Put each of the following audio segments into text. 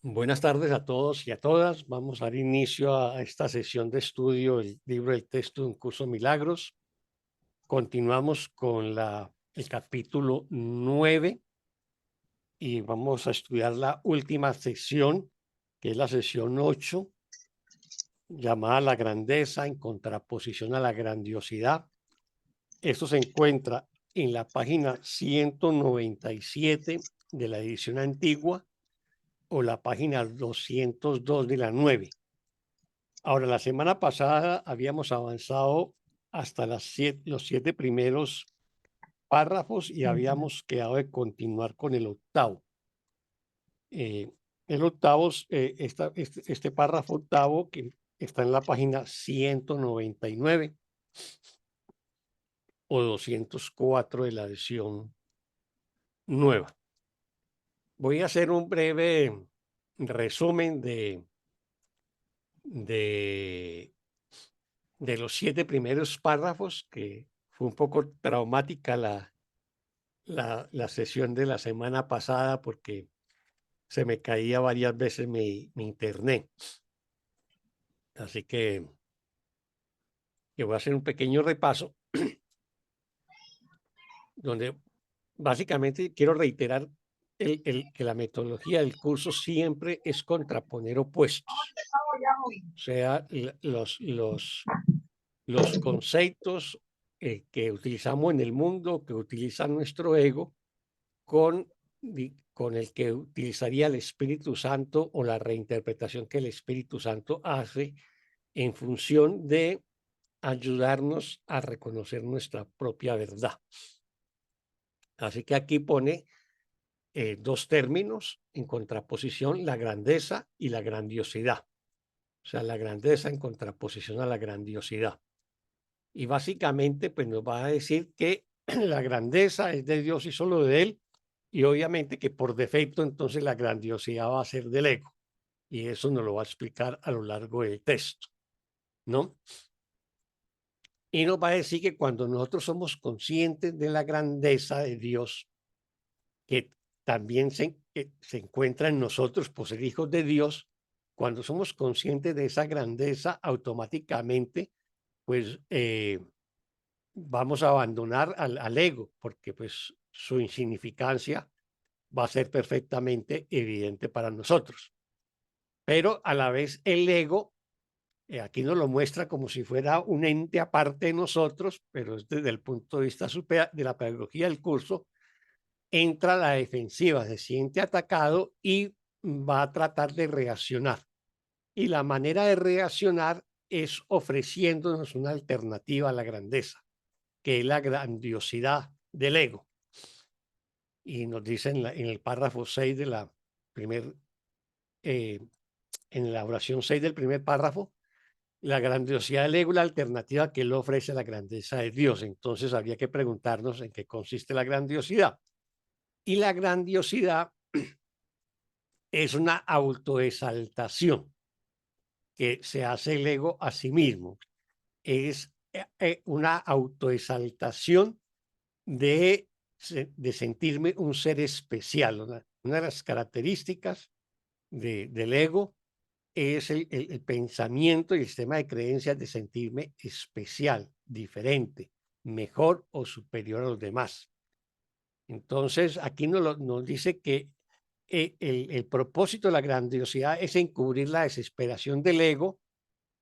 Buenas tardes a todos y a todas. Vamos a dar inicio a esta sesión de estudio del libro del texto de un curso de milagros. Continuamos con el capítulo 9 y vamos a estudiar la última sesión, que es la sesión 8, llamada La grandeza en contraposición a la grandiosidad. Esto se encuentra en la página 197 de la edición antigua o la página 202 de la 9. Ahora, la semana pasada habíamos avanzado hasta los 7 primeros párrafos y Ujú. habíamos quedado de continuar con el octavo. El octavo, este párrafo octavo que está en la página 199 o 204 de la versión nueva. Voy a hacer un breve resumen de de los 7 primeros párrafos, que fue un poco traumática la sesión de la semana pasada porque se me caía varias veces mi internet. Así que voy a hacer un pequeño repaso donde básicamente quiero reiterar que la metodología del curso siempre es contraponer opuestos, o sea, los conceptos que utilizamos en el mundo, que utiliza nuestro ego, con el que utilizaría el Espíritu Santo o la reinterpretación que el Espíritu Santo hace en función de ayudarnos a reconocer nuestra propia verdad. Así que aquí pone dos términos en contraposición, la grandeza y la grandiosidad. O sea, la grandeza en contraposición a la grandiosidad. Y básicamente, pues nos va a decir que la grandeza es de Dios y solo de Él, y obviamente que por defecto entonces la grandiosidad va a ser del ego, y eso nos lo va a explicar a lo largo del texto, ¿no? Y nos va a decir que cuando nosotros somos conscientes de la grandeza de Dios, que también que se encuentra en nosotros por ser hijos de Dios, cuando somos conscientes de esa grandeza, automáticamente, pues vamos a abandonar al ego, porque pues su insignificancia va a ser perfectamente evidente para nosotros. Pero a la vez el ego, aquí nos lo muestra como si fuera un ente aparte de nosotros, pero es desde el punto de vista de la pedagogía del curso, entra a la defensiva, se siente atacado y va a tratar de reaccionar. Y la manera de reaccionar es ofreciéndonos una alternativa a la grandeza, que es la grandiosidad del ego. Y nos dice en el párrafo 6 de la primer, eh, en la oración 6 del primer párrafo, la grandiosidad del ego, la alternativa que él ofrece a la grandeza de Dios. Entonces habría que preguntarnos en qué consiste la grandiosidad. Y la grandiosidad es una autoexaltación que se hace el ego a sí mismo. Es una autoexaltación de sentirme un ser especial. Una de las características del ego es el pensamiento y el sistema de creencias de sentirme especial, diferente, mejor o superior a los demás. Entonces, aquí nos dice que el propósito de la grandiosidad es encubrir la desesperación del ego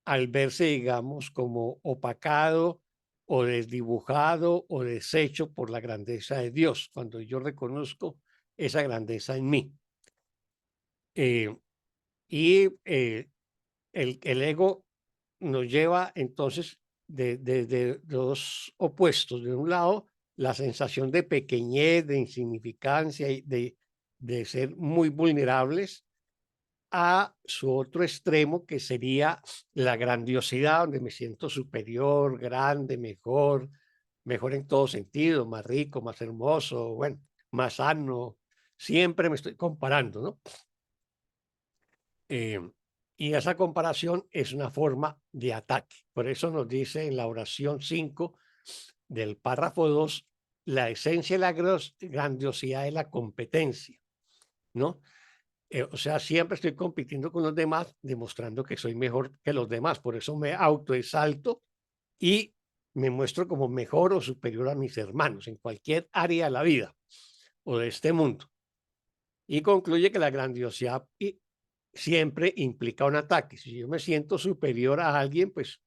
al verse, digamos, como opacado o desdibujado o deshecho por la grandeza de Dios, cuando yo reconozco esa grandeza en mí. Eh, y el ego nos lleva entonces de dos opuestos. De un lado, la sensación de pequeñez, de insignificancia y de ser muy vulnerables, a su otro extremo, que sería la grandiosidad, donde me siento superior, grande, mejor en todo sentido, más rico, más hermoso, bueno, más sano. Siempre me estoy comparando, ¿no? Em, y esa comparación es una forma de ataque. Por eso nos dice en la oración 5 del párrafo 2, la esencia de la grandiosidad es la competencia, ¿no? O sea, siempre estoy compitiendo con los demás, demostrando que soy mejor que los demás. Por eso me autoexalto y me muestro como mejor o superior a mis hermanos en cualquier área de la vida o de este mundo. Y concluye que la grandiosidad siempre implica un ataque. Si yo me siento superior a alguien, pues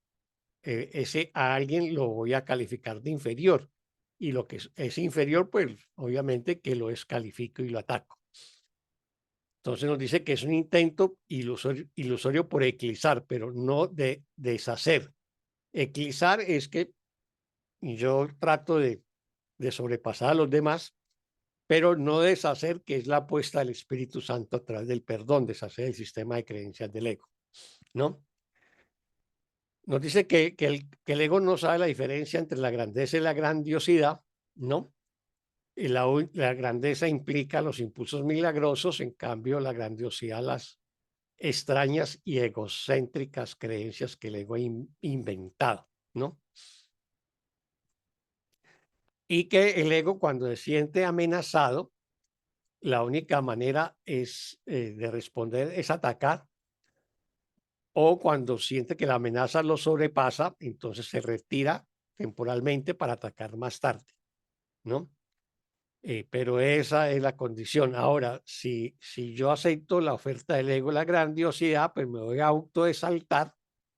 ese a alguien lo voy a calificar de inferior. Y lo que es inferior, pues obviamente que lo descalifico y lo ataco. Entonces nos dice que es un intento ilusorio por eclipsar, pero no de deshacer. Eclipsar es que yo trato de sobrepasar a los demás, pero no deshacer, que es la apuesta del Espíritu Santo a través del perdón, deshacer el sistema de creencias del ego, ¿no? Nos dice que el ego no sabe la diferencia entre la grandeza y la grandiosidad, ¿no? Y la grandeza implica los impulsos milagrosos, en cambio la grandiosidad las extrañas y egocéntricas creencias que el ego ha inventado, ¿no? Y que el ego cuando se siente amenazado, la única manera de responder es atacar, o cuando siente que la amenaza lo sobrepasa, entonces se retira temporalmente para atacar más tarde, ¿no? Pero esa es la condición. Ahora, si yo acepto la oferta del ego, la grandiosidad, pues me voy a autoexaltar,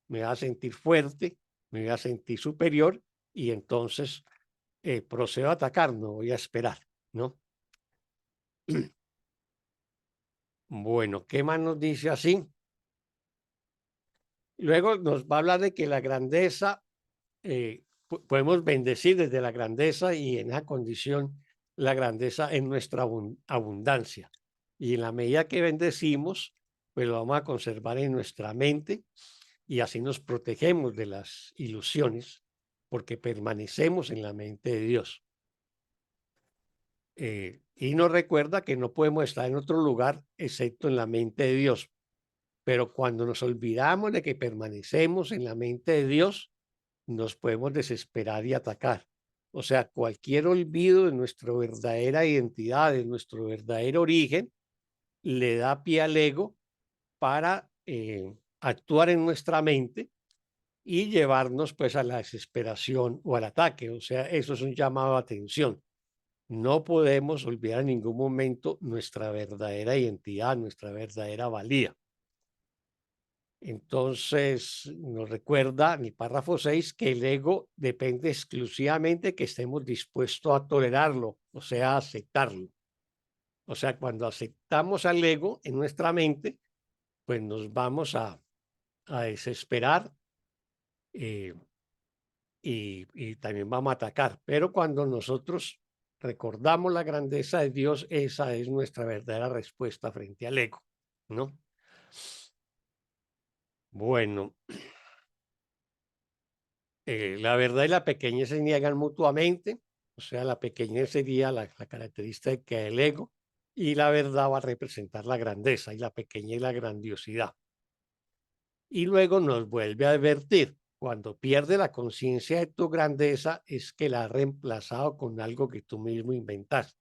me voy a sentir fuerte, me voy a sentir superior y entonces procedo a atacar, no voy a esperar, ¿no? Bueno, ¿qué más nos dice así? Luego nos va a hablar de que la grandeza, podemos bendecir desde la grandeza y en esa condición la grandeza en nuestra abundancia. Y en la medida que bendecimos, pues lo vamos a conservar en nuestra mente y así nos protegemos de las ilusiones porque permanecemos en la mente de Dios. Y nos recuerda que no podemos estar en otro lugar excepto en la mente de Dios. Pero cuando nos olvidamos de que permanecemos en la mente de Dios, nos podemos desesperar y atacar. O sea, cualquier olvido de nuestra verdadera identidad, de nuestro verdadero origen, le da pie al ego para actuar en nuestra mente y llevarnos pues a la desesperación o al ataque. O sea, eso es un llamado a atención. No podemos olvidar en ningún momento nuestra verdadera identidad, nuestra verdadera valía. Entonces, nos recuerda en el párrafo 6 que el ego depende exclusivamente que estemos dispuestos a tolerarlo, o sea, a aceptarlo. O sea, cuando aceptamos al ego en nuestra mente, pues nos vamos a desesperar eh, y también vamos a atacar. Pero cuando nosotros recordamos la grandeza de Dios, esa es nuestra verdadera respuesta frente al ego, ¿no? Bueno, la verdad y la pequeñez se niegan mutuamente, o sea, la pequeñez sería la característica del ego y la verdad va a representar la grandeza y la pequeñez la grandiosidad. Y luego nos vuelve a advertir, cuando pierde la conciencia de tu grandeza es que la has reemplazado con algo que tú mismo inventaste.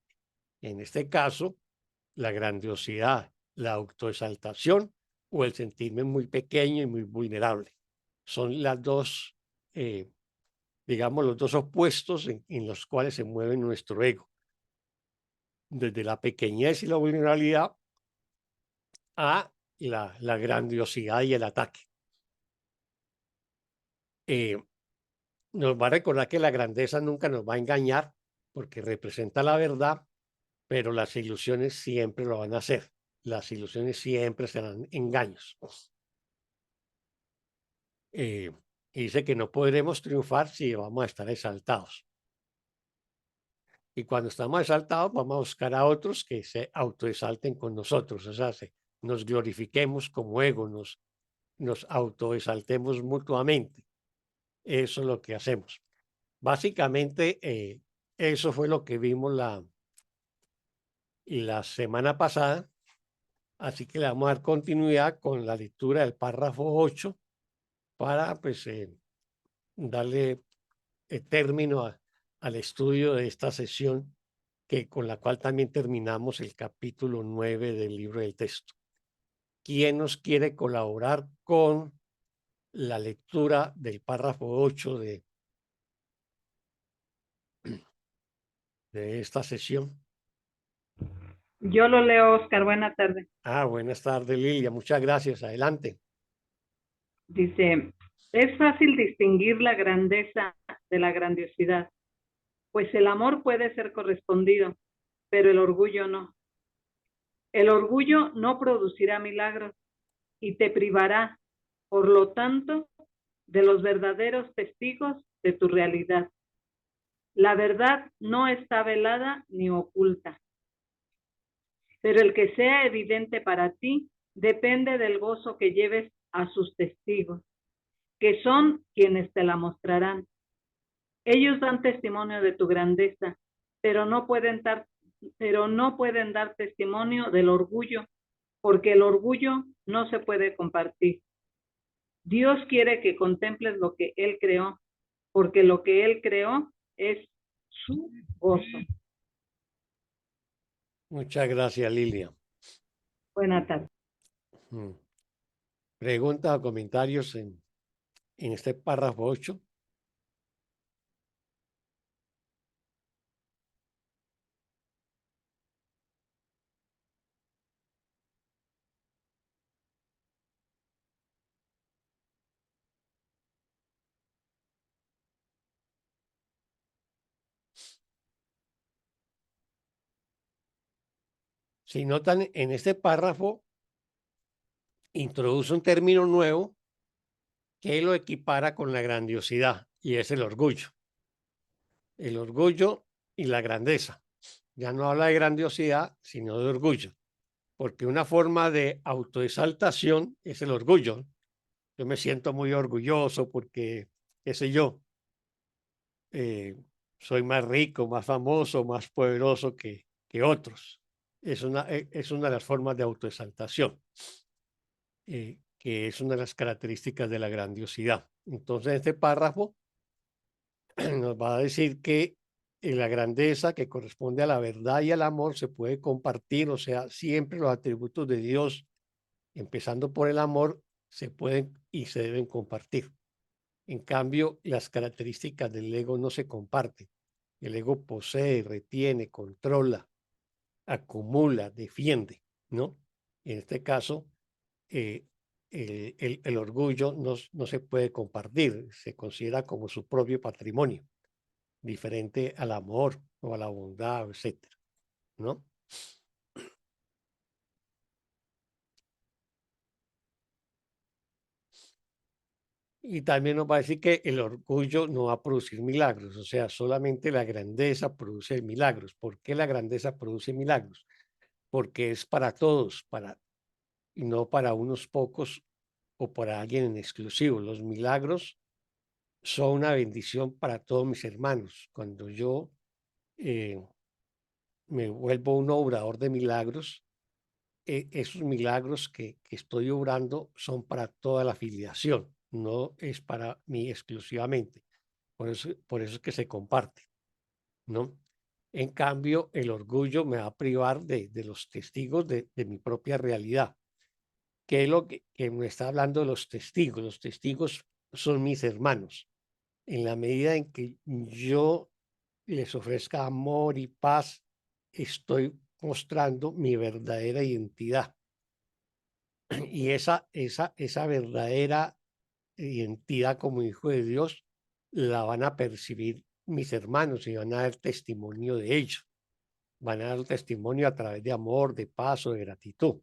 En este caso, la grandiosidad, la autoexaltación o el sentirme muy pequeño y muy vulnerable. Son las dos digamos, los dos opuestos en los cuales se mueve nuestro ego, desde la pequeñez y la vulnerabilidad a la grandiosidad y el ataque. Eh, Nos va a recordar que la grandeza nunca nos va a engañar porque representa la verdad, pero las ilusiones siempre lo van a hacer. Las ilusiones siempre serán engaños. Eh, y dice que no podremos triunfar si vamos a estar exaltados. Y cuando estamos exaltados, vamos a buscar a otros que se autoexalten con nosotros, o sea, nos glorifiquemos como ego, nos autoexaltemos mutuamente. Eso es lo que hacemos. Básicamente, eso fue lo que vimos la semana pasada, así que le vamos a dar continuidad con la lectura del párrafo 8 para pues, darle término al estudio de esta sesión con la cual también terminamos el capítulo 9 del libro del texto. ¿Quién nos quiere colaborar con la lectura del párrafo 8 de esta sesión? Yo lo leo, Oscar. Buena tarde. Buenas tardes, Lilia. Muchas gracias. Adelante. Dice, es fácil distinguir la grandeza de la grandiosidad, pues el amor puede ser correspondido, pero el orgullo no. El orgullo no producirá milagros y te privará, por lo tanto, de los verdaderos testigos de tu realidad. La verdad no está velada ni oculta, pero el que sea evidente para ti depende del gozo que lleves a sus testigos, que son quienes te la mostrarán. Ellos dan testimonio de tu grandeza, pero no pueden dar testimonio del orgullo, porque el orgullo no se puede compartir. Dios quiere que contemples lo que Él creó, porque lo que Él creó es su gozo. Muchas gracias, Lilia. Buenas tardes. Preguntas o comentarios en este párrafo 8. Si notan, en este párrafo introduce un término nuevo que lo equipara con la grandiosidad, y es el orgullo. El orgullo y la grandeza. Ya no habla de grandiosidad, sino de orgullo, porque una forma de autoexaltación es el orgullo. Yo me siento muy orgulloso porque, qué sé yo, soy más rico, más famoso, más poderoso que otros. Es una de las formas de autoexaltación, que es una de las características de la grandiosidad. Entonces, este párrafo nos va a decir que la grandeza que corresponde a la verdad y al amor se puede compartir, o sea, siempre los atributos de Dios, empezando por el amor, se pueden y se deben compartir. En cambio, las características del ego no se comparten. El ego posee, retiene, controla, acumula, defiende, ¿no? En este caso, eh, el orgullo no se puede compartir, se considera como su propio patrimonio, diferente al amor o a la bondad, etcétera, ¿no? Y también nos va a decir que el orgullo no va a producir milagros, o sea, solamente la grandeza produce milagros. ¿Por qué la grandeza produce milagros? Porque es para todos, y no para unos pocos o para alguien en exclusivo. Los milagros son una bendición para todos mis hermanos. Cuando yo eh, me vuelvo un obrador de milagros, esos milagros que estoy obrando son para toda la filiación, no es para mí exclusivamente. Por eso es que se comparte, ¿no? En cambio, el orgullo me va a privar de los testigos de mi propia realidad. ¿Qué es lo que me está hablando de los testigos? Los testigos son mis hermanos. En la medida en que yo les ofrezca amor y paz, estoy mostrando mi verdadera identidad. Y esa verdadera identidad como hijo de Dios la van a percibir mis hermanos y van a dar testimonio de ello. Van a dar testimonio a través de amor, de paz o de gratitud.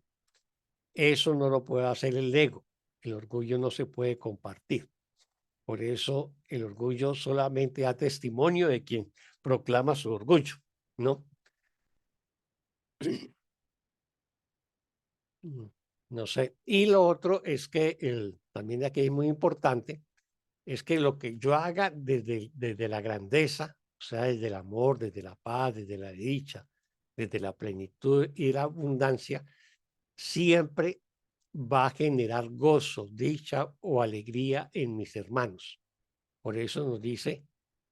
Eso no lo puede hacer el ego. El orgullo no se puede compartir. Por eso el orgullo solamente da testimonio de quien proclama su orgullo, ¿no? No sé. Y lo otro es que también de aquí es muy importante, es que lo que yo haga desde la grandeza, o sea, desde el amor, desde la paz, desde la dicha, desde la plenitud y la abundancia, siempre va a generar gozo, dicha o alegría en mis hermanos. Por eso nos dice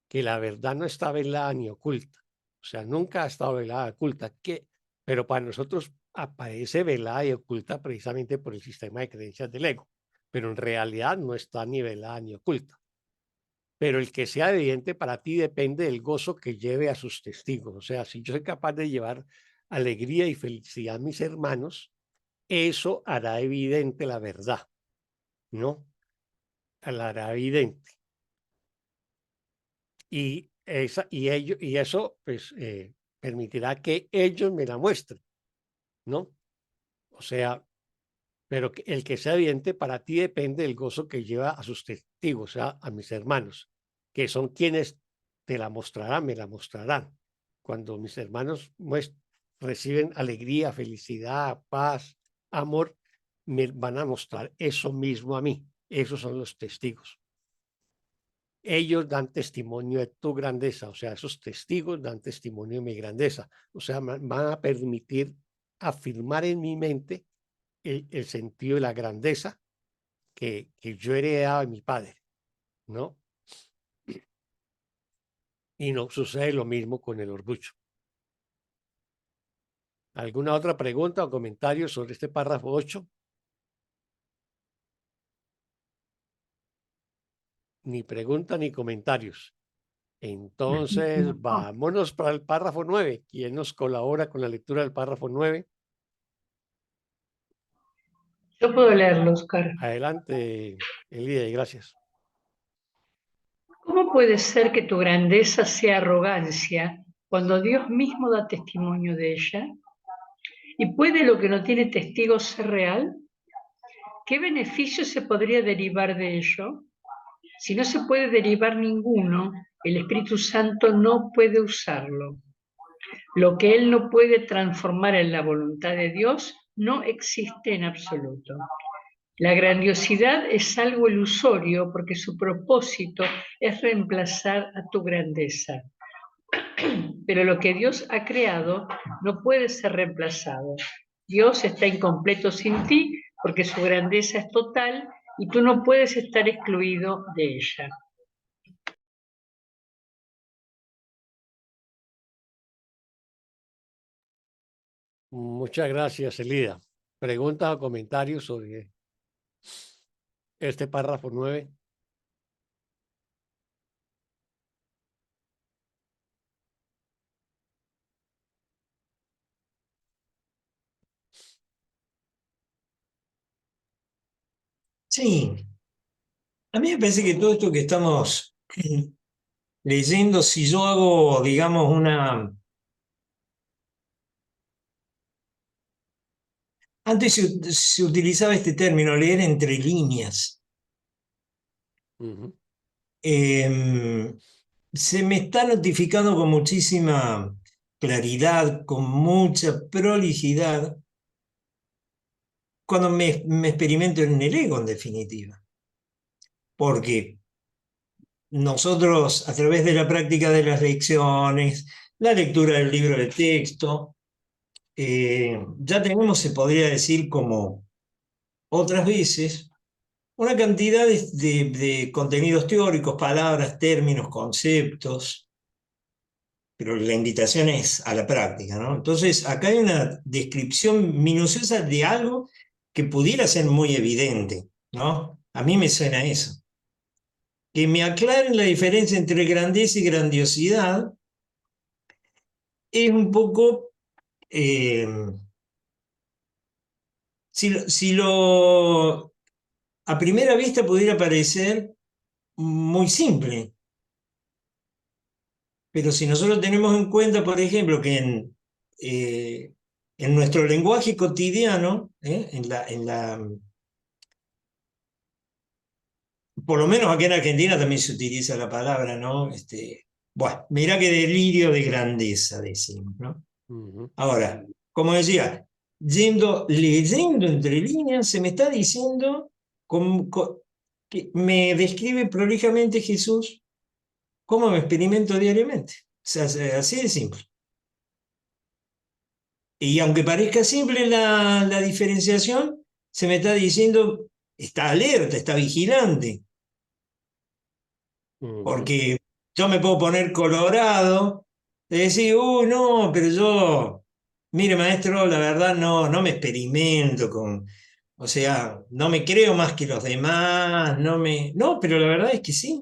que la verdad no está velada ni oculta. O sea, nunca ha estado velada y oculta, pero para nosotros aparece velada y oculta precisamente por el sistema de creencias del ego, pero en realidad no está ni velada ni oculta. Pero el que sea evidente para ti depende del gozo que lleve a sus testigos. O sea, si yo soy capaz de llevar alegría y felicidad a mis hermanos, eso hará evidente la verdad, ¿no? La hará evidente. Y eso pues, permitirá que ellos me la muestren, ¿no? O sea, pero el que sea evidente para ti depende del gozo que lleva a sus testigos, o sea, a mis hermanos, que son quienes te la mostrarán, me la mostrarán. Cuando mis hermanos reciben alegría, felicidad, paz, amor, me van a mostrar eso mismo a mí. Esos son los testigos. Ellos dan testimonio de tu grandeza, o sea, esos testigos dan testimonio de mi grandeza, o sea, van a permitir afirmar en mi mente el sentido de la grandeza que yo he heredado de mi padre, ¿no? Y no sucede lo mismo con el orgullo. ¿Alguna otra pregunta o comentario sobre este párrafo 8? Ni pregunta ni comentarios. Entonces, No. vámonos para el párrafo 9. ¿Quién nos colabora con la lectura del párrafo 9? Yo puedo leerlo, Oscar. Adelante, Elide, gracias. ¿Cómo puede ser que tu grandeza sea arrogancia cuando Dios mismo da testimonio de ella? ¿Y puede lo que no tiene testigos ser real? ¿Qué beneficio se podría derivar de ello? Si no se puede derivar ninguno, el Espíritu Santo no puede usarlo. Lo que Él no puede transformar en la voluntad de Dios no existe en absoluto. La grandiosidad es algo ilusorio porque su propósito es reemplazar a tu grandeza. Pero lo que Dios ha creado no puede ser reemplazado. Dios está incompleto sin ti porque su grandeza es total y tú no puedes estar excluido de ella. Muchas gracias, Elida. ¿Preguntas o comentarios sobre este párrafo 9? Sí, a mí me parece que todo esto que estamos leyendo, si yo hago, digamos, Antes se utilizaba este término, leer entre líneas. Se me está notificando con muchísima claridad, con mucha prolijidad, cuando me experimento en el ego, en definitiva. Porque nosotros, a través de la práctica de las lecciones, la lectura del libro de texto, ya tenemos, se podría decir, como otras veces, una cantidad de contenidos teóricos, palabras, términos, conceptos, pero la invitación es a la práctica, ¿no? Entonces, acá hay una descripción minuciosa de algo que pudiera ser muy evidente, ¿no? A mí me suena eso. Que me aclaren la diferencia entre grandeza y grandiosidad es un poco... a primera vista pudiera parecer muy simple, pero si nosotros tenemos en cuenta, por ejemplo, que en nuestro lenguaje cotidiano, por lo menos aquí en Argentina también se utiliza la palabra, ¿no? Bueno, mirá qué delirio de grandeza, decimos, ¿no? Ahora, como decía, leyendo entre líneas, se me está diciendo que me describe prolijamente Jesús cómo me experimento diariamente. O sea, así de simple. Y aunque parezca simple la diferenciación, se me está diciendo, está alerta, está vigilante. Porque yo me puedo poner colorado De decir, no, pero yo, mire, maestro, la verdad no me experimento con, o sea, no me creo más que los demás, no, pero la verdad es que sí.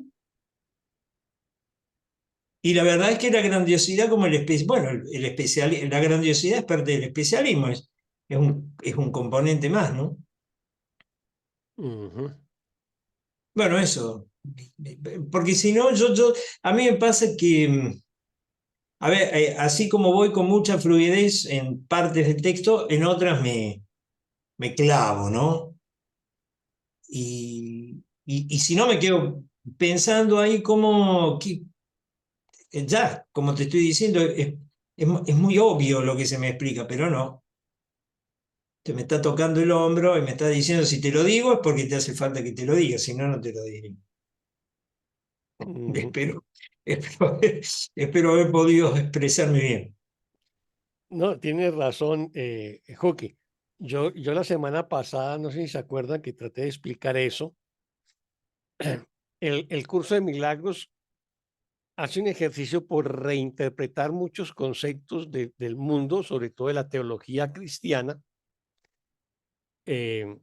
Y la verdad es que la grandiosidad como bueno, la grandiosidad es parte del especialismo, es un componente más, ¿no? Ujú. Bueno, eso. Porque si no, a mí me pasa que, a ver, así como voy con mucha fluidez en partes del texto, en otras me clavo, ¿no? Y si no, me quedo pensando ahí como, ya, como te estoy diciendo, es muy obvio lo que se me explica, pero no. Te me está tocando el hombro y me está diciendo, si te lo digo es porque te hace falta que te lo diga, si no, no te lo diré. Ujú. Espero, espero, espero haber podido expresarme bien. No, tienes razón, Joaquín. Yo la semana pasada, no sé si se acuerdan que traté de explicar eso. El curso de milagros hace un ejercicio por reinterpretar muchos conceptos del mundo, sobre todo de la teología cristiana, eh,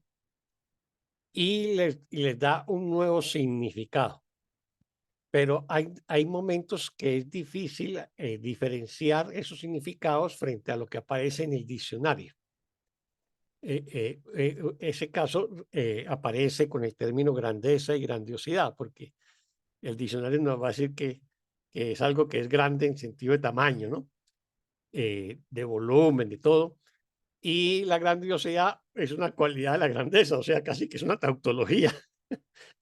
y les da un nuevo significado. Pero hay momentos que es difícil diferenciar esos significados frente a lo que aparece en el diccionario. Ese caso aparece con el término grandeza y grandiosidad, porque el diccionario nos va a decir que es algo que es grande en sentido de tamaño, ¿no? De volumen, de todo. Y la grandiosidad es una cualidad de la grandeza, o sea, casi que es una tautología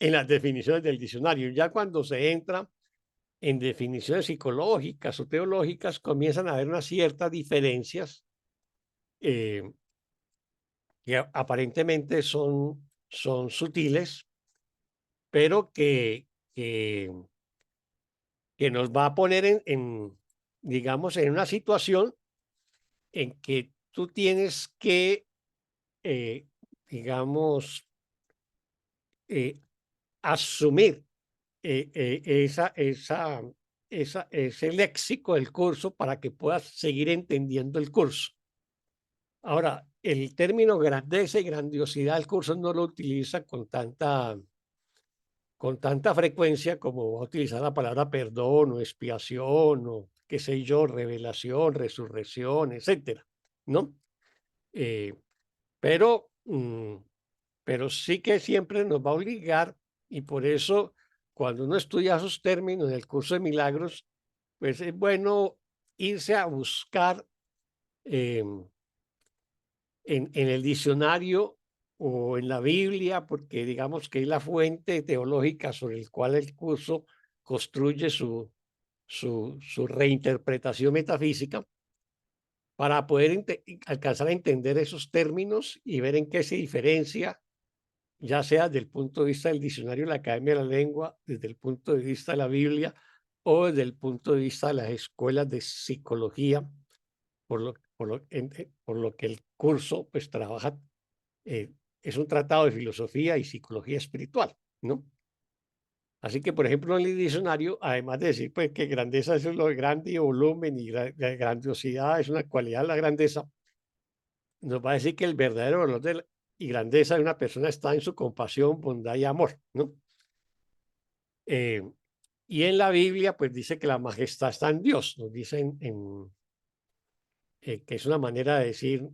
en las definiciones del diccionario. Ya cuando se entra en definiciones psicológicas o teológicas, comienzan a haber unas ciertas diferencias eh, que aparentemente son sutiles, pero que nos va a poner digamos, en una situación en que tú tienes que, eh, digamos, eh, asumir ese léxico del curso para que puedas seguir entendiendo el curso. Ahora, el término grandeza y grandiosidad, el curso no lo utiliza con tanta frecuencia como va a utilizar la palabra perdón o expiación o qué sé yo, revelación, resurrección, etcétera, ¿no? Eh, pero, pero sí que siempre nos va a obligar y por eso cuando uno estudia esos términos en el curso de milagros, pues es bueno irse a buscar em, en el diccionario o en la Biblia, porque digamos que es la fuente teológica sobre el cual el curso construye su reinterpretación metafísica, para poder alcanzar a entender esos términos y ver en qué se diferencia, ya sea desde el punto de vista del diccionario de la Academia de la Lengua, desde el punto de vista de la Biblia o desde el punto de vista de las escuelas de psicología, por lo que el curso pues trabaja, eh, es un tratado de filosofía y psicología espiritual, ¿no? Así que, por ejemplo, en el diccionario, además de decir pues, que grandeza es lo grande y volumen y grandiosidad es una cualidad de la grandeza, nos va a decir que el verdadero valor y grandeza de una persona está en su compasión, bondad y amor, ¿no? Eh, y en la Biblia, pues dice que la majestad está en Dios, nos dice que es una manera de decir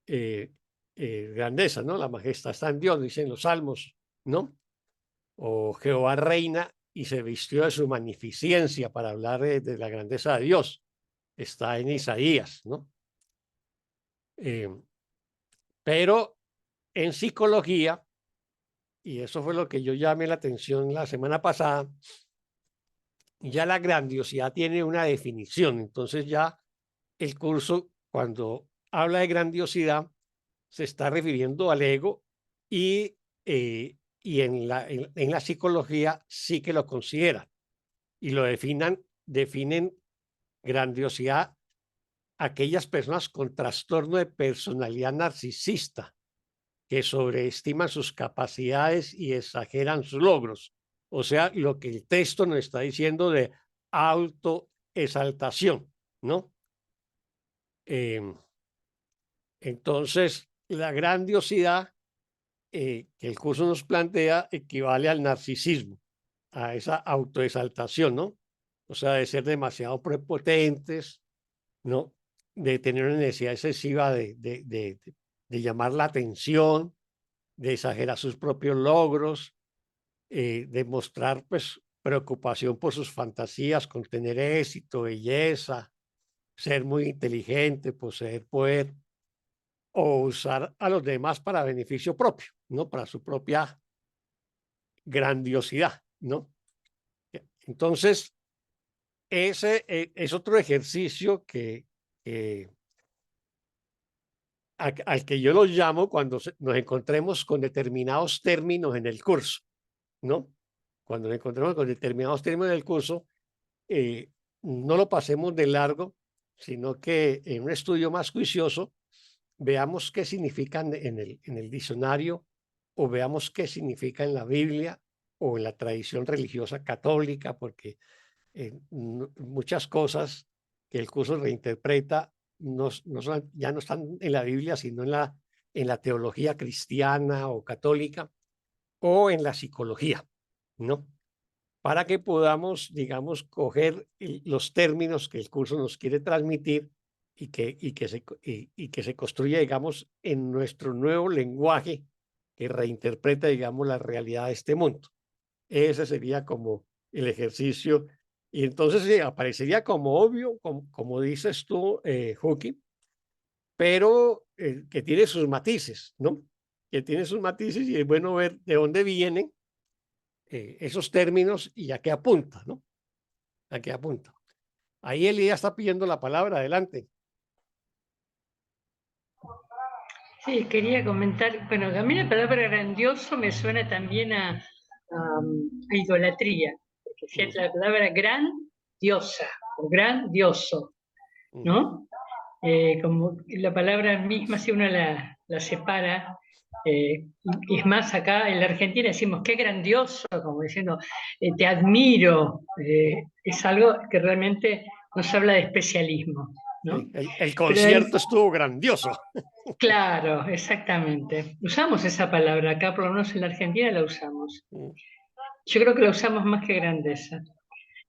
eh, grandeza, ¿no? La majestad está en Dios, dicen los salmos, ¿no? O Jehová reina y se vistió de su magnificencia para hablar de la grandeza de Dios. Está en Isaías, ¿no? Eh, pero en psicología, y eso fue lo que yo llamé la atención la semana pasada, ya la grandiosidad tiene una definición. Entonces ya el curso, cuando habla de grandiosidad, se está refiriendo al ego y, y en la psicología sí que lo considera y lo definen grandiosidad aquellas personas con trastorno de personalidad narcisista que sobreestiman sus capacidades y exageran sus logros. O sea, lo que el texto nos está diciendo de autoexaltación. ¿no? Entonces, la grandiosidad que el curso nos plantea equivale al narcisismo, a esa autoexaltación, ¿no? O sea, de ser demasiado prepotentes, ¿no? De tener una necesidad excesiva de llamar la atención, de exagerar sus propios logros, de mostrar, pues, preocupación por sus fantasías, con tener éxito, belleza, ser muy inteligente, poseer poder, o usar a los demás para beneficio propio, ¿no? Para su propia grandiosidad, ¿no? Entonces, ese es otro ejercicio que al que yo lo llamo cuando nos encontremos con determinados términos en el curso, ¿no? Cuando nos encontremos con determinados términos en el curso, eh, no lo pasemos de largo, sino que en un estudio más juicioso veamos qué significan en el diccionario, o veamos qué significa en la Biblia o en la tradición religiosa católica, porque muchas cosas que el curso reinterpreta ya no están en la Biblia, sino en la teología cristiana o católica o en la psicología, ¿no? Para que podamos, digamos, coger los términos que el curso nos quiere transmitir y que se construya, digamos, en nuestro nuevo lenguaje que reinterpreta, digamos, la realidad de este mundo. Ese sería como el ejercicio. Y entonces aparecería como obvio, como dices tú, Juki, pero que tiene sus matices, ¿no? Que tiene sus matices y es bueno ver de dónde vienen esos términos y a qué apunta, ¿no? A qué apunta. Ahí Elías está pidiendo la palabra, adelante. Sí, quería comentar, bueno, a mí la palabra grandioso me suena también a idolatría, porque si es la palabra grandiosa o grandioso, ¿no? Como la palabra misma, si uno la separa, y es más, acá en la Argentina decimos qué grandioso, como diciendo te admiro, es algo que realmente nos habla de especialismo, ¿no? Sí, el Pero concierto estuvo grandioso. claro, exactamente. Usamos esa palabra acá, por lo menos en la Argentina la usamos. Yo creo que la usamos más que grandeza.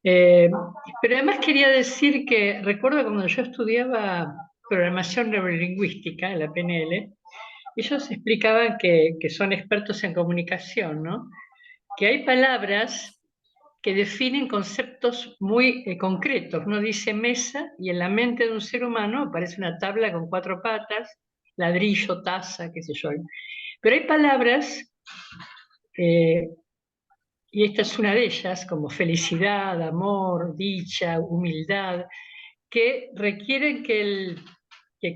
Pero además quería decir que recuerdo cuando yo estudiaba programación neurolingüística en la PNL, ellos explicaban que son expertos en comunicación, ¿no? Que hay palabras que definen conceptos muy concretos. Uno dice mesa y en la mente de un ser humano aparece una tabla con 4 patas, ladrillo, taza, qué sé yo. Pero hay palabras, y esta es una de ellas, como felicidad, amor, dicha, humildad, que requieren que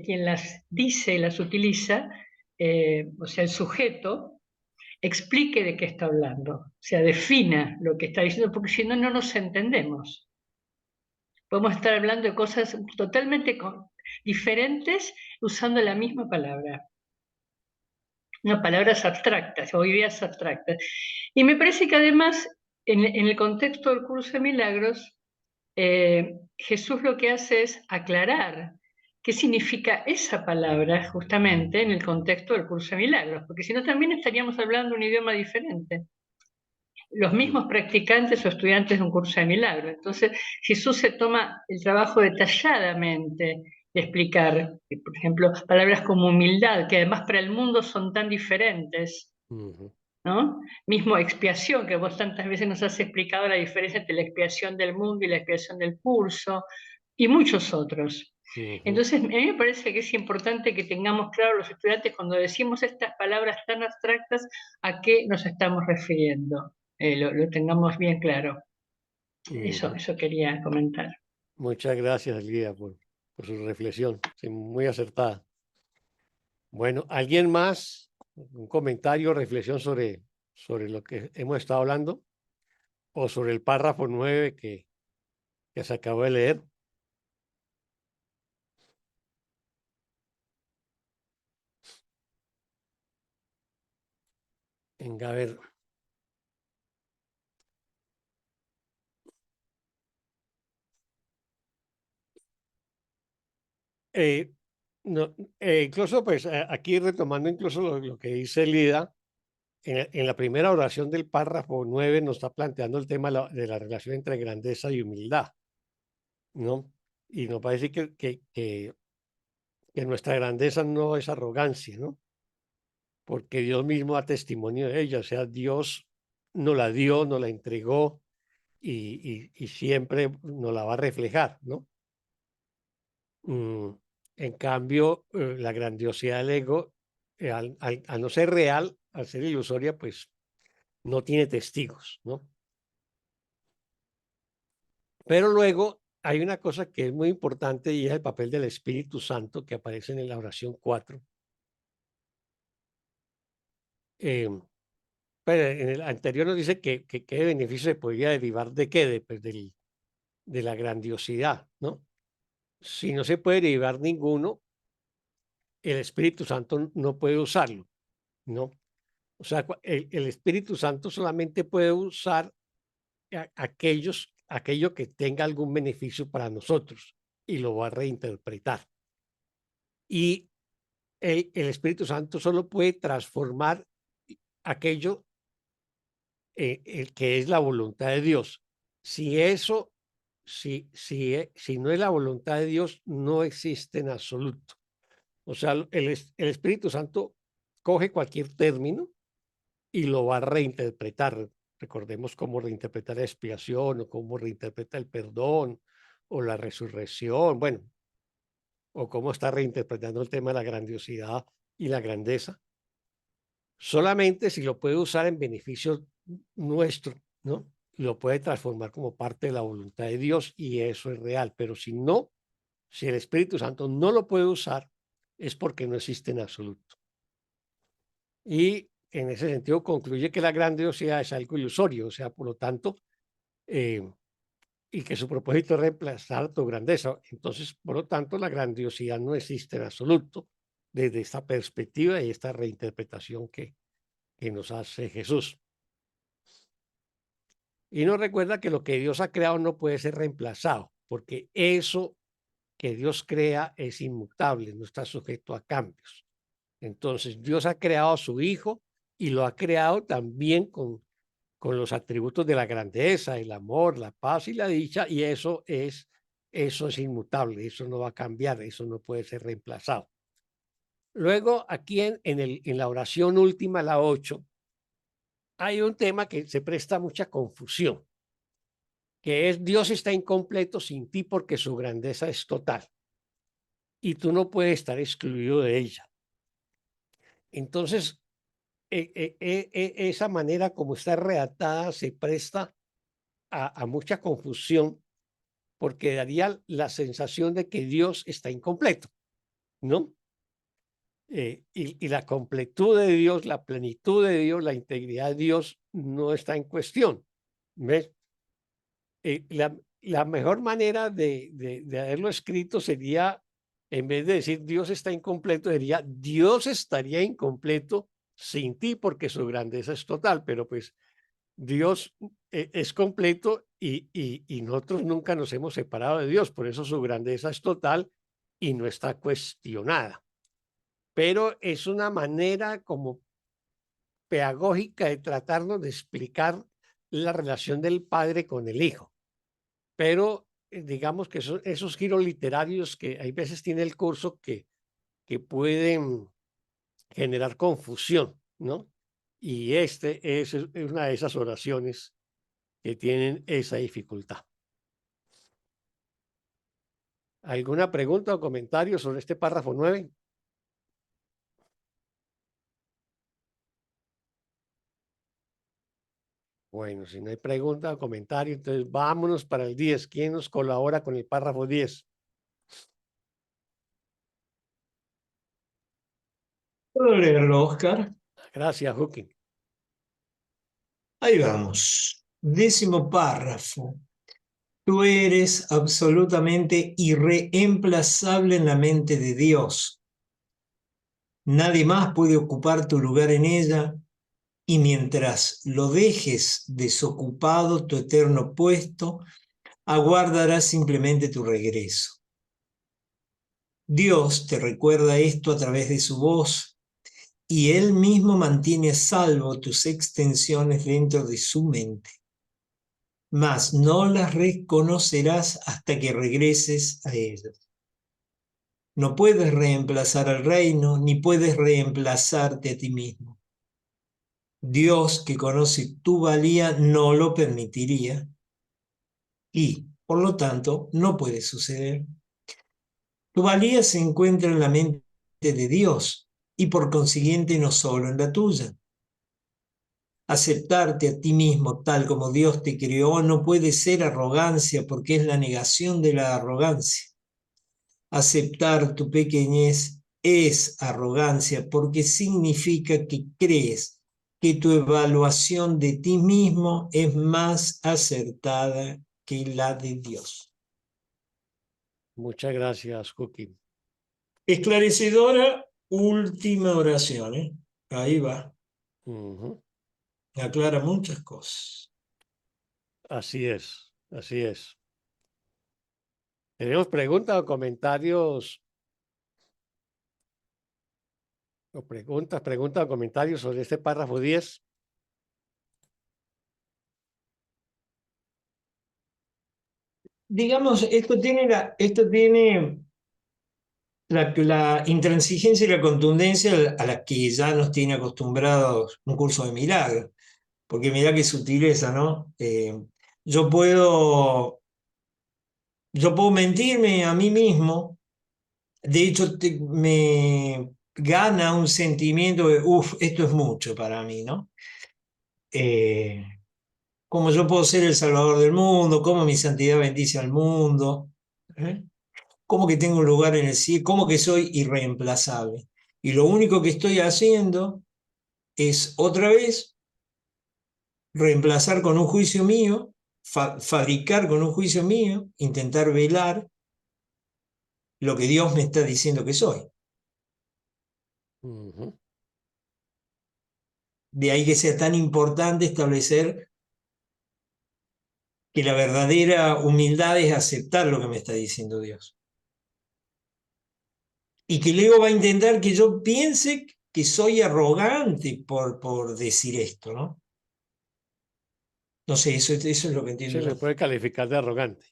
quien las dice y las utiliza, o sea, el sujeto, explique de qué está hablando, o sea, defina lo que está diciendo, porque si no, no nos entendemos. Podemos estar hablando de cosas totalmente diferentes usando la misma palabra. No, palabras abstractas o ideas abstractas. Y me parece que además, en el contexto del curso de milagros, Jesús lo que hace es aclarar qué significa esa palabra justamente en el contexto del curso de milagros, porque si no también estaríamos hablando un idioma diferente. Los mismos practicantes o estudiantes de un curso de milagros. Entonces, Jesús se toma el trabajo detalladamente de explicar, por ejemplo, palabras como humildad, que además para el mundo son tan diferentes, ¿no? Mismo expiación, que vos tantas veces nos has explicado la diferencia entre la expiación del mundo y la expiación del curso, y muchos otros. Entonces, a mí me parece que es importante que tengamos claro los estudiantes cuando decimos estas palabras tan abstractas, a qué nos estamos refiriendo. Lo tengamos bien claro. Eso quería comentar. Muchas gracias, Elías, por su reflexión, sí, muy acertada. Bueno, ¿alguien más? ¿Un comentario, reflexión sobre lo que hemos estado hablando? ¿O sobre el párrafo 9 que se acabó de leer? Venga, a ver. No, incluso, pues, aquí retomando incluso lo que dice Lida, en la primera oración del párrafo 9 nos está planteando el tema de la relación entre grandeza y humildad, ¿no? Y nos parece que nuestra grandeza no es arrogancia, ¿no? Porque Dios mismo da testimonio de ella, o sea, Dios nos la dio, nos la entregó y siempre nos la va a reflejar, ¿no? Mm, en cambio, la grandiosidad del ego, al no ser real, al ser ilusoria, pues no tiene testigos, ¿no? Pero luego hay una cosa que es muy importante y es el papel del Espíritu Santo que aparece en la oración 4. Pero en el anterior nos dice que qué beneficio se podría derivar de qué, pues de la grandiosidad, ¿no? Si no se puede derivar ninguno, el Espíritu Santo no puede usarlo, ¿no? O sea, el Espíritu Santo solamente puede usar aquello que tenga algún beneficio para nosotros y lo va a reinterpretar. Y el Espíritu Santo solo puede transformar aquello el que es la voluntad de Dios. Si eso, si no es la voluntad de Dios, no existe en absoluto. O sea, el Espíritu Santo coge cualquier término y lo va a reinterpretar. Recordemos cómo reinterpreta la expiación o cómo reinterpreta el perdón o la resurrección, bueno, o cómo está reinterpretando el tema de la grandiosidad y la grandeza. Solamente si lo puede usar en beneficio nuestro, ¿no? Lo puede transformar como parte de la voluntad de Dios y eso es real. Pero si no, si el Espíritu Santo no lo puede usar, es porque no existe en absoluto. Y en ese sentido concluye que la grandiosidad es algo ilusorio, o sea, por lo tanto, y que su propósito es reemplazar tu grandeza. Entonces, por lo tanto, la grandiosidad no existe en absoluto desde esta perspectiva y esta reinterpretación que nos hace Jesús. Y nos recuerda que lo que Dios ha creado no puede ser reemplazado, porque eso que Dios crea es inmutable, no está sujeto a cambios. Entonces, Dios ha creado a su Hijo y lo ha creado también con los atributos de la grandeza, el amor, la paz y la dicha, y eso es inmutable, eso no va a cambiar, eso no puede ser reemplazado. Luego, aquí en la oración última, la 8, hay un tema que se presta a mucha confusión, que es Dios está incompleto sin ti porque su grandeza es total y tú no puedes estar excluido de ella. Entonces, esa manera como está redactada se presta a mucha confusión porque daría la sensación de que Dios está incompleto, ¿no? Y la completud de Dios, la plenitud de Dios, la integridad de Dios no está en cuestión. ¿Ves? La mejor manera de haberlo escrito sería, en vez de decir Dios está incompleto, sería Dios estaría incompleto sin ti porque su grandeza es total, pero pues Dios es completo y nosotros nunca nos hemos separado de Dios, por eso su grandeza es total y no está cuestionada. Pero es una manera como pedagógica de tratarnos de explicar la relación del Padre con el Hijo. Pero digamos que esos giros literarios que hay veces tiene el curso que pueden generar confusión, ¿no? Y este es una de esas oraciones que tienen esa dificultad. ¿Alguna pregunta o comentario sobre este párrafo 9? Bueno, si no hay pregunta o comentario, entonces vámonos para el 10. ¿Quién nos colabora con el párrafo 10? ¿Puedo leerlo, Oscar? Gracias, Hooking. Ahí vamos. 10º párrafo. Tú eres absolutamente irreemplazable en la mente de Dios. Nadie más puede ocupar tu lugar en ella, y mientras lo dejes desocupado tu eterno puesto, aguardarás simplemente tu regreso. Dios te recuerda esto a través de su voz y Él mismo mantiene a salvo tus extensiones dentro de su mente. Mas no las reconocerás hasta que regreses a ellas. No puedes reemplazar al reino, ni puedes reemplazarte a ti mismo. Dios, que conoce tu valía, no lo permitiría y, por lo tanto, no puede suceder. Tu valía se encuentra en la mente de Dios y por consiguiente no solo en la tuya. Aceptarte a ti mismo tal como Dios te creó no puede ser arrogancia porque es la negación de la arrogancia. Aceptar tu pequeñez es arrogancia porque significa que crees que tu evaluación de ti mismo es más acertada que la de Dios. Muchas gracias, Cookie. Esclarecedora última oración, ¿eh? Ahí va. Ujú. Aclara muchas cosas. Así es, así es. ¿Tenemos preguntas o comentarios? O preguntas o comentarios sobre este párrafo 10. Digamos, esto tiene la intransigencia y la contundencia a las que ya nos tiene acostumbrados un curso de milagro. Porque mirá qué sutileza, ¿no? Yo puedo mentirme a mí mismo. De hecho, me gana un sentimiento de, uff, esto es mucho para mí, ¿no? Eh, Cómo yo puedo ser el salvador del mundo, cómo mi santidad bendice al mundo, ¿eh? Cómo que tengo un lugar en el cielo, cómo que soy irreemplazable. Y lo único que estoy haciendo es otra vez reemplazar con un juicio mío, fabricar con un juicio mío, intentar velar lo que Dios me está diciendo que soy. Ujú. De ahí que sea tan importante establecer que la verdadera humildad es aceptar lo que me está diciendo Dios. Y que el ego va a intentar que yo piense que soy arrogante por decir esto, ¿no? No sé, eso es lo que entiendo Se yo. le puede calificar de arrogante.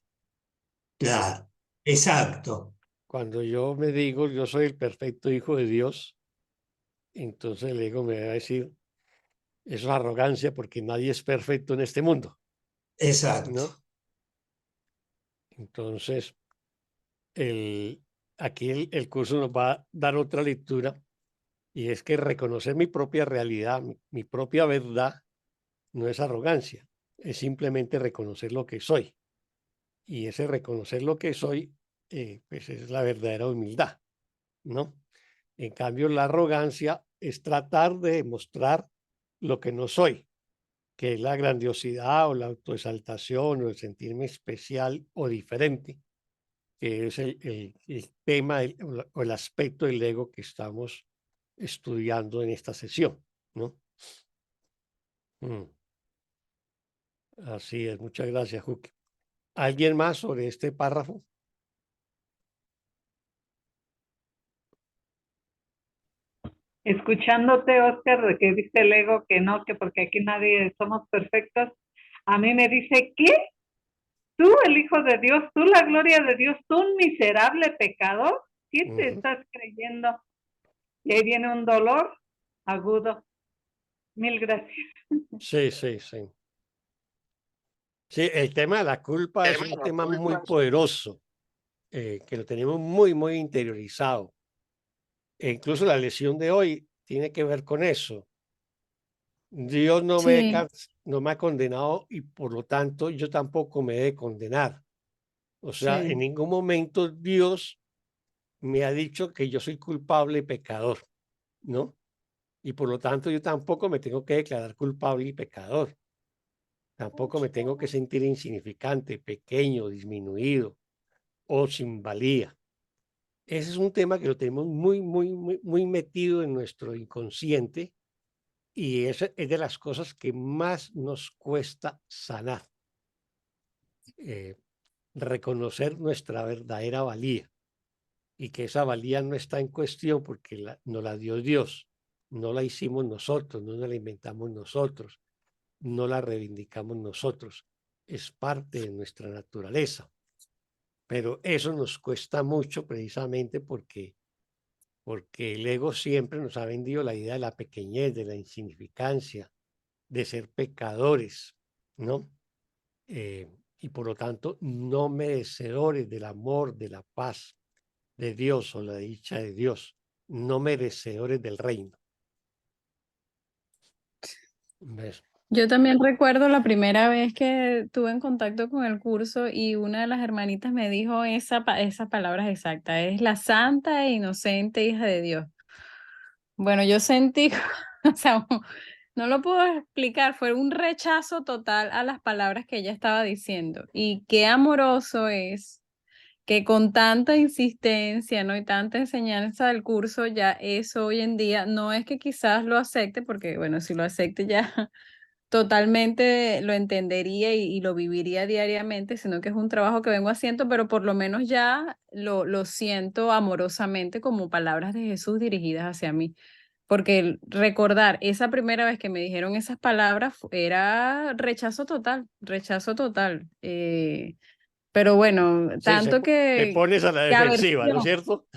Claro, exacto. Cuando yo me digo, yo soy el perfecto hijo de Dios, entonces el ego me va a decir, eso es arrogancia porque nadie es perfecto en este mundo, Exacto. ¿no? Entonces, aquí el curso nos va a dar otra lectura y es que reconocer mi propia realidad, mi propia verdad, no es arrogancia, es simplemente reconocer lo que soy. Y ese reconocer lo que soy, pues es la verdadera humildad, ¿no? En cambio, la arrogancia es tratar de demostrar lo que no soy, que es la grandiosidad o la autoexaltación o el sentirme especial o diferente, que es el tema o el aspecto del ego que estamos estudiando en esta sesión, ¿no? Mm, así es, muchas gracias, Juque. ¿Alguien más sobre este párrafo? Escuchándote, Oscar, de que dice el ego que no, que porque aquí nadie somos perfectos, a mí me dice, ¿qué? ¿Tú, el Hijo de Dios, tú, la gloria de Dios, tú, un miserable pecador? ¿Qué te Ujú. estás creyendo? Y ahí viene un dolor agudo. Mil gracias. Sí, sí, sí. Sí, el tema de la culpa es un tema muy poderoso, que lo tenemos muy, muy interiorizado. E incluso la lección de hoy tiene que ver con eso. Dios Sí, no me ha condenado y por lo tanto yo tampoco me he de condenar. O sea, en Sí. ningún momento Dios me ha dicho que yo soy culpable y pecador, ¿no? Y por lo tanto yo tampoco me tengo que declarar culpable y pecador. Tampoco me tengo que sentir insignificante, pequeño, disminuido o sin valía. Ese es un tema que lo tenemos muy, muy, muy, muy metido en nuestro inconsciente y esa es de las cosas que más nos cuesta sanar, eh, reconocer nuestra verdadera valía. y que esa valía no está en cuestión porque nos la dio Dios, no la hicimos nosotros, no nos la inventamos nosotros, no la reivindicamos nosotros, es parte de nuestra naturaleza. Pero eso nos cuesta mucho precisamente porque el ego siempre nos ha vendido la idea de la pequeñez, de la insignificancia, de ser pecadores, ¿no? Y por lo tanto, no merecedores del amor, de la paz de Dios o la dicha de Dios, no merecedores del reino. ¿Ves? Yo también recuerdo la primera vez que tuve en contacto con el curso y una de las hermanitas me dijo esas palabras exactas, es la santa e inocente hija de Dios. Bueno, yo sentí, o sea, no lo puedo explicar, fue un rechazo total a las palabras que ella estaba diciendo. Y qué amoroso es que con tanta insistencia, ¿no? Y tanta enseñanza del curso, ya eso hoy en día, no es que quizás lo acepte, porque bueno, si lo acepte ya totalmente lo entendería y lo viviría diariamente, sino que es un trabajo que vengo haciendo, pero por lo menos ya lo siento amorosamente como palabras de Jesús dirigidas hacia mí. Porque recordar esa primera vez que me dijeron esas palabras era rechazo total, rechazo total. Pero bueno, Sí, tanto te pones a la que defensiva, ¿no es aversión. cierto?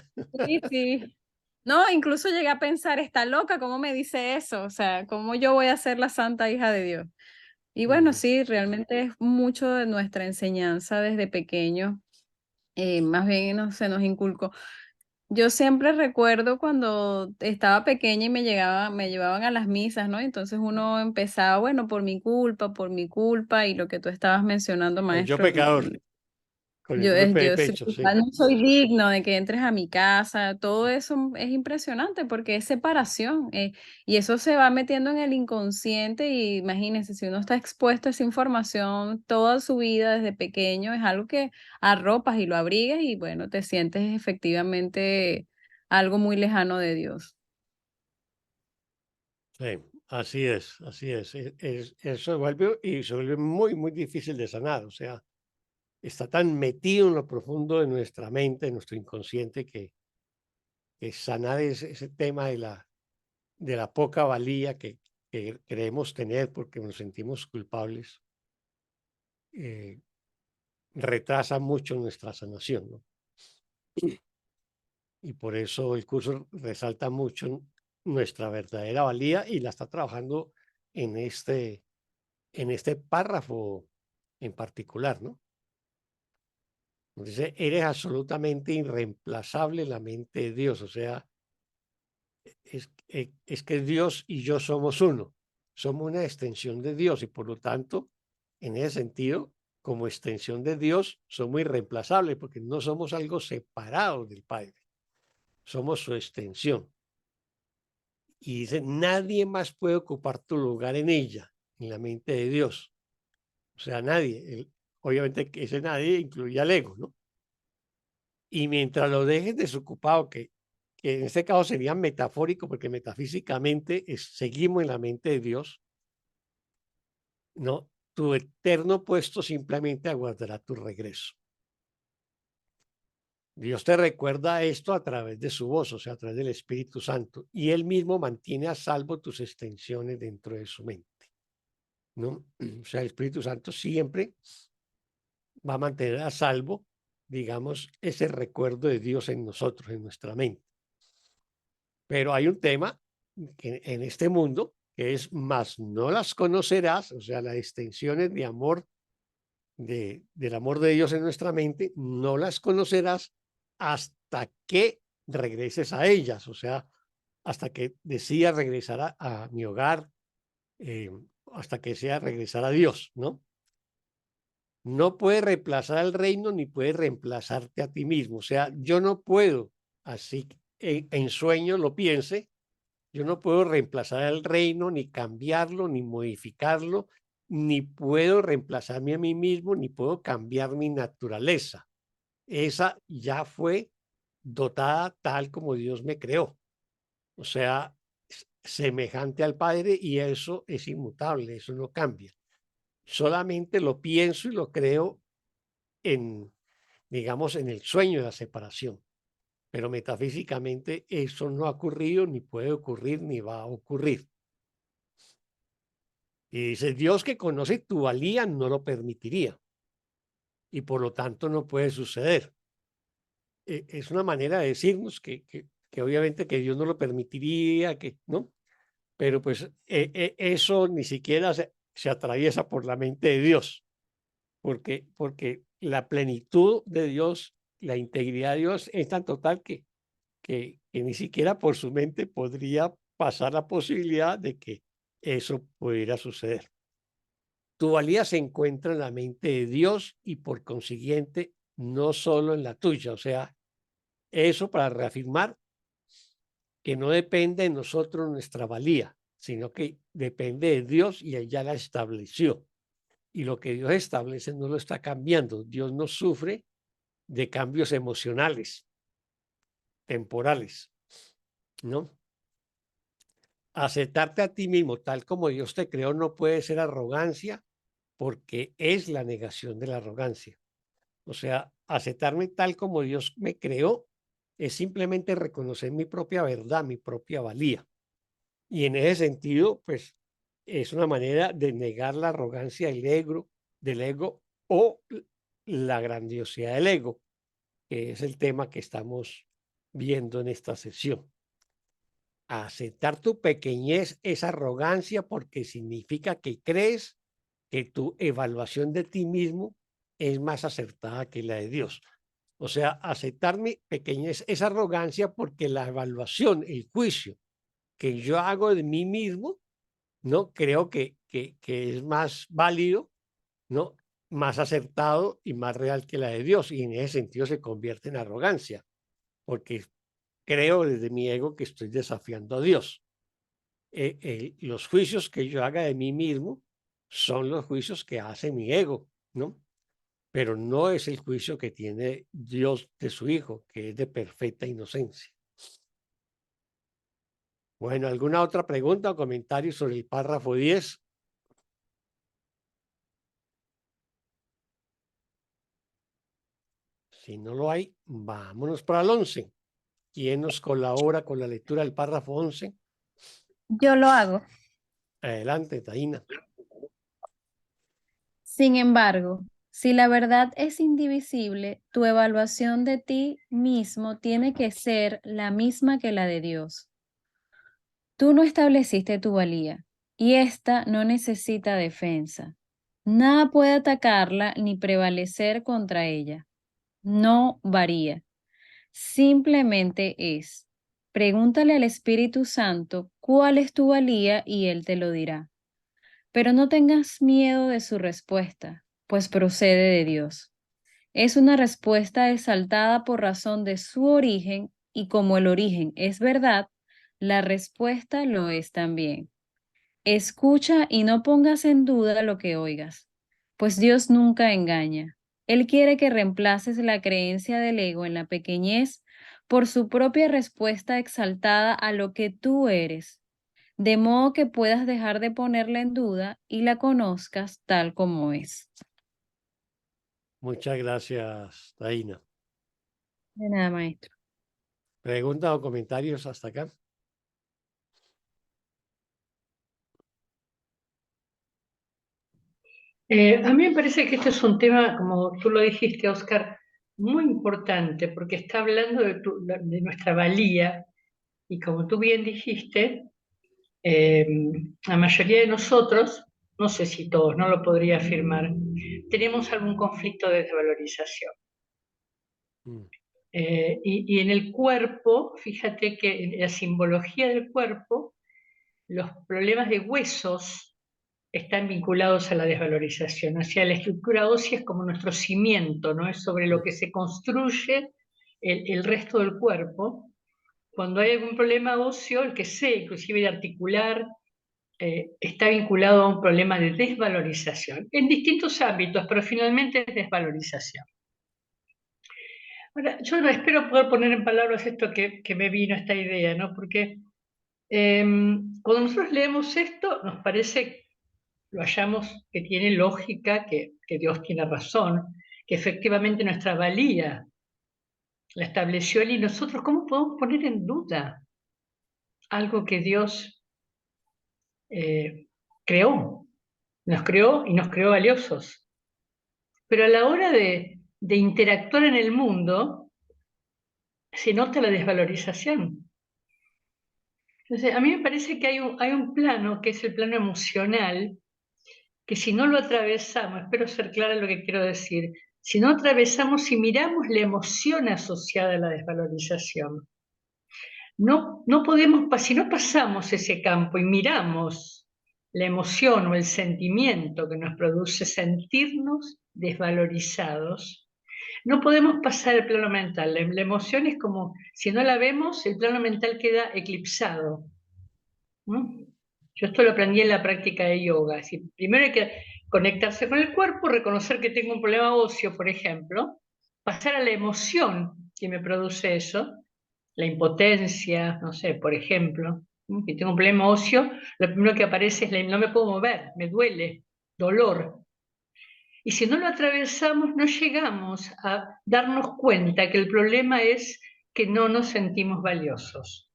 Sí, sí. No, incluso llegué a pensar, está loca, ¿cómo me dice eso? O sea, ¿cómo yo voy a ser la santa hija de Dios? Y bueno, Ujú. sí, realmente es mucho de nuestra enseñanza desde pequeño, más bien se nos inculcó. Yo siempre recuerdo cuando estaba pequeña y me llevaban a las misas, ¿no? Entonces uno empezaba, bueno, por mi culpa, y lo que tú estabas mencionando, El yo maestro, pecador, con el yo, golpe de yo sí, pecho, sí. no soy digno de que entres a mi casa, todo eso es impresionante porque es separación, y eso se va metiendo en el inconsciente y imagínense, si uno está expuesto a esa información toda su vida desde pequeño, es algo que arropas y lo abrigas y bueno, te sientes efectivamente algo muy lejano de Dios. Sí, así es, así es. Eso se vuelve muy, muy difícil de sanar. O sea, está tan metido en lo profundo de nuestra mente, de nuestro inconsciente, que sanar ese tema de la poca valía que creemos tener porque nos sentimos culpables, eh, retrasa mucho nuestra sanación, ¿no? Y por eso el curso resalta mucho nuestra verdadera valía y la está trabajando en este párrafo en particular, ¿no? Dice, eres absolutamente irreemplazable en la mente de Dios. O sea, es que Dios y yo somos uno. Somos una extensión de Dios y por lo tanto, en ese sentido, como extensión de Dios, somos irreemplazables porque no somos algo separado del Padre. Somos su extensión. Y dice, nadie más puede ocupar tu lugar en ella, en la mente de Dios. O sea, nadie. Obviamente que ese nadie incluye al ego, ¿no? Y mientras lo dejes desocupado, que en este caso sería metafórico, porque metafísicamente seguimos en la mente de Dios, ¿no? Tu eterno puesto simplemente aguardará tu regreso. Dios te recuerda esto a través de su voz, o sea, a través del Espíritu Santo, y Él mismo mantiene a salvo tus extensiones dentro de su mente, ¿no? O sea, el Espíritu Santo siempre va a mantener a salvo, digamos, ese recuerdo de Dios en nosotros, en nuestra mente. Pero hay un tema en este mundo que es más no las conocerás, o sea, las extensiones de amor, del amor de Dios en nuestra mente, no las conocerás hasta que regreses a ellas, o sea, hasta que decidas regresar a mi hogar, eh, hasta que sea regresar a Dios, ¿no? No puede reemplazar al reino ni puede reemplazarte a ti mismo. O sea, yo no puedo, así en sueño lo piense, yo no puedo reemplazar al reino, ni cambiarlo, ni modificarlo, ni puedo reemplazarme a mí mismo, ni puedo cambiar mi naturaleza. Esa ya fue dotada tal como Dios me creó. O sea, semejante al Padre y eso es inmutable, eso no cambia. Solamente lo pienso y lo creo en, digamos, en el sueño de la separación. pero metafísicamente eso no ha ocurrido, ni puede ocurrir, ni va a ocurrir. Y dice, Dios que conoce tu valía no lo permitiría y por lo tanto no puede suceder. Es una manera de decirnos que obviamente que Dios no lo permitiría, que no, pero pues eso ni siquiera se atraviesa por la mente de Dios, porque la plenitud de Dios, la integridad de Dios es tan total que ni siquiera por su mente podría pasar la posibilidad de que eso pudiera suceder. Tu valía se encuentra en la mente de Dios y por consiguiente no solo en la tuya. O sea, eso para reafirmar que no depende de nosotros nuestra valía, sino que depende de Dios y Él ya la estableció. Y lo que Dios establece no lo está cambiando. Dios no sufre de cambios emocionales, temporales, ¿no? Aceptarte a ti mismo tal como Dios te creó no puede ser arrogancia porque es la negación de la arrogancia. O sea, aceptarme tal como Dios me creó es simplemente reconocer mi propia verdad, mi propia valía. Y en ese sentido, pues es una manera de negar la arrogancia del ego o la grandiosidad del ego, que es el tema que estamos viendo en esta sesión. Aceptar tu pequeñez es arrogancia porque significa que crees que tu evaluación de ti mismo es más acertada que la de Dios. O sea, aceptar mi pequeñez es arrogancia porque la evaluación, el juicio que yo hago de mí mismo, ¿no? Creo que es más válido, ¿no? Más acertado y más real que la de Dios. Y en ese sentido se convierte en arrogancia, porque creo desde mi ego que estoy desafiando a Dios. Los juicios que yo haga de mí mismo son los juicios que hace mi ego, ¿no? Pero no es el juicio que tiene Dios de su Hijo, que es de perfecta inocencia. Bueno, ¿alguna otra pregunta o comentario sobre el párrafo 10? Si no lo hay, vámonos para el 11. ¿Quién nos colabora con la lectura del párrafo 11? Yo lo hago. Adelante, Taina. Sin embargo, si la verdad es indivisible, tu evaluación de ti mismo tiene que ser la misma que la de Dios. Tú no estableciste tu valía y ésta no necesita defensa. Nada puede atacarla ni prevalecer contra ella. No varía. Simplemente es. Pregúntale al Espíritu Santo cuál es tu valía y Él te lo dirá. Pero no tengas miedo de su respuesta, pues procede de Dios. Es una respuesta exaltada por razón de su origen y como el origen es verdad, la respuesta lo es también. Escucha y no pongas en duda lo que oigas, pues Dios nunca engaña. Él quiere que reemplaces la creencia del ego en la pequeñez por su propia respuesta exaltada a lo que tú eres, de modo que puedas dejar de ponerla en duda y la conozcas tal como es. Muchas gracias, Taina. De nada, maestro. ¿Preguntas o comentarios hasta acá? A mí me parece que este es un tema, como tú lo dijiste, Oscar, muy importante, porque está hablando de nuestra valía, y como tú bien dijiste, la mayoría de nosotros, no sé si todos, no lo podría afirmar, tenemos algún conflicto de desvalorización. Mm. Y en el cuerpo, fíjate que en la simbología del cuerpo, los problemas de huesos están vinculados a la desvalorización. O sea, la estructura ósea es como nuestro cimiento, ¿no? Es sobre lo que se construye el resto del cuerpo. Cuando hay algún problema óseo, el que sea, inclusive de articular, está vinculado a un problema de desvalorización, en distintos ámbitos, pero finalmente es desvalorización. Ahora, yo no espero poder poner en palabras esto que me vino, esta idea, ¿no? Porque cuando nosotros leemos esto, nos parece, lo hallamos que tiene lógica, que Dios tiene razón, que efectivamente nuestra valía la estableció Él y nosotros, ¿cómo podemos poner en duda algo que Dios creó? Nos creó y nos creó valiosos. Pero a la hora de interactuar en el mundo, se nota la desvalorización. Entonces, a mí me parece que hay un plano, que es el plano emocional, que si no lo atravesamos, espero ser clara en lo que quiero decir, si no atravesamos y miramos la emoción asociada a la desvalorización, no podemos, si no pasamos ese campo y miramos la emoción o el sentimiento que nos produce sentirnos desvalorizados, no podemos pasar el plano mental. La emoción es como, si no la vemos, el plano mental queda eclipsado, ¿no? Yo esto lo aprendí en la práctica de yoga. Primero hay que conectarse con el cuerpo, reconocer que tengo un problema óseo, por ejemplo, pasar a la emoción que me produce eso, la impotencia, no sé, por ejemplo, ¿no? Si tengo un problema óseo, lo primero que aparece es no me puedo mover, me duele, dolor. Y si no lo atravesamos, no llegamos a darnos cuenta que el problema es que no nos sentimos valiosos.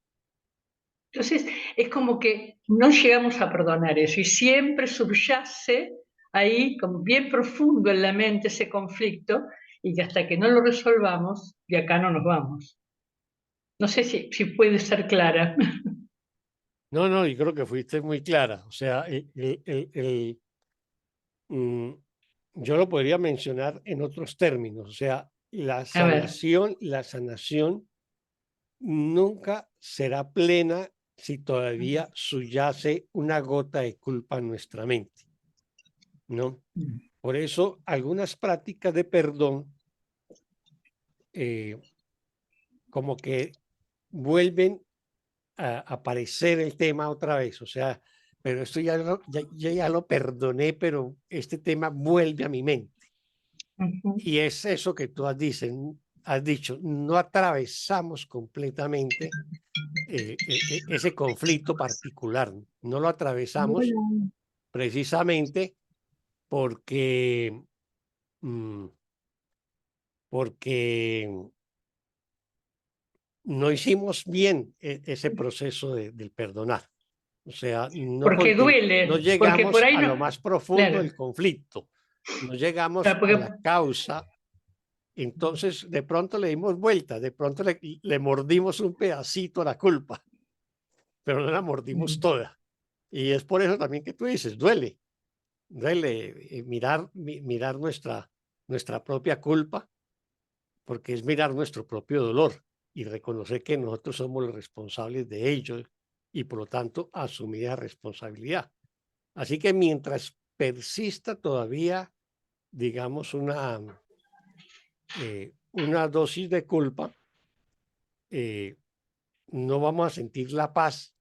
Entonces, es como que no llegamos a perdonar eso y siempre subyace ahí, como bien profundo en la mente ese conflicto, y que hasta que no lo resolvamos, de acá no nos vamos. No sé si puede ser clara. No, no, y creo que fuiste muy clara. O sea, mm, yo lo podría mencionar en otros términos. O sea, A ver, la sanación nunca será plena si todavía subyace una gota de culpa en nuestra mente, ¿no? Por eso algunas prácticas de perdón como que vuelven a aparecer el tema otra vez, o sea, pero esto yo ya lo perdoné, pero este tema vuelve a mi mente. Y es eso que tú has dicho, no atravesamos completamente ese conflicto particular, no lo atravesamos precisamente porque, mm, porque no hicimos bien ese proceso del perdonar. O sea, porque no duele, porque por llegamos ahí a no. lo más profundo Claro, del conflicto, no llegamos claro, a porque, la causa. Entonces, de pronto le dimos vuelta, de pronto le mordimos un pedacito a la culpa, pero no la mordimos toda. Y es por eso también que tú dices, duele mirar nuestra propia culpa, porque es mirar nuestro propio dolor y reconocer que nosotros somos los responsables de ello y por lo tanto asumir la responsabilidad. Así que mientras persista todavía, digamos, una dosis de culpa, eh, no vamos a sentir la paz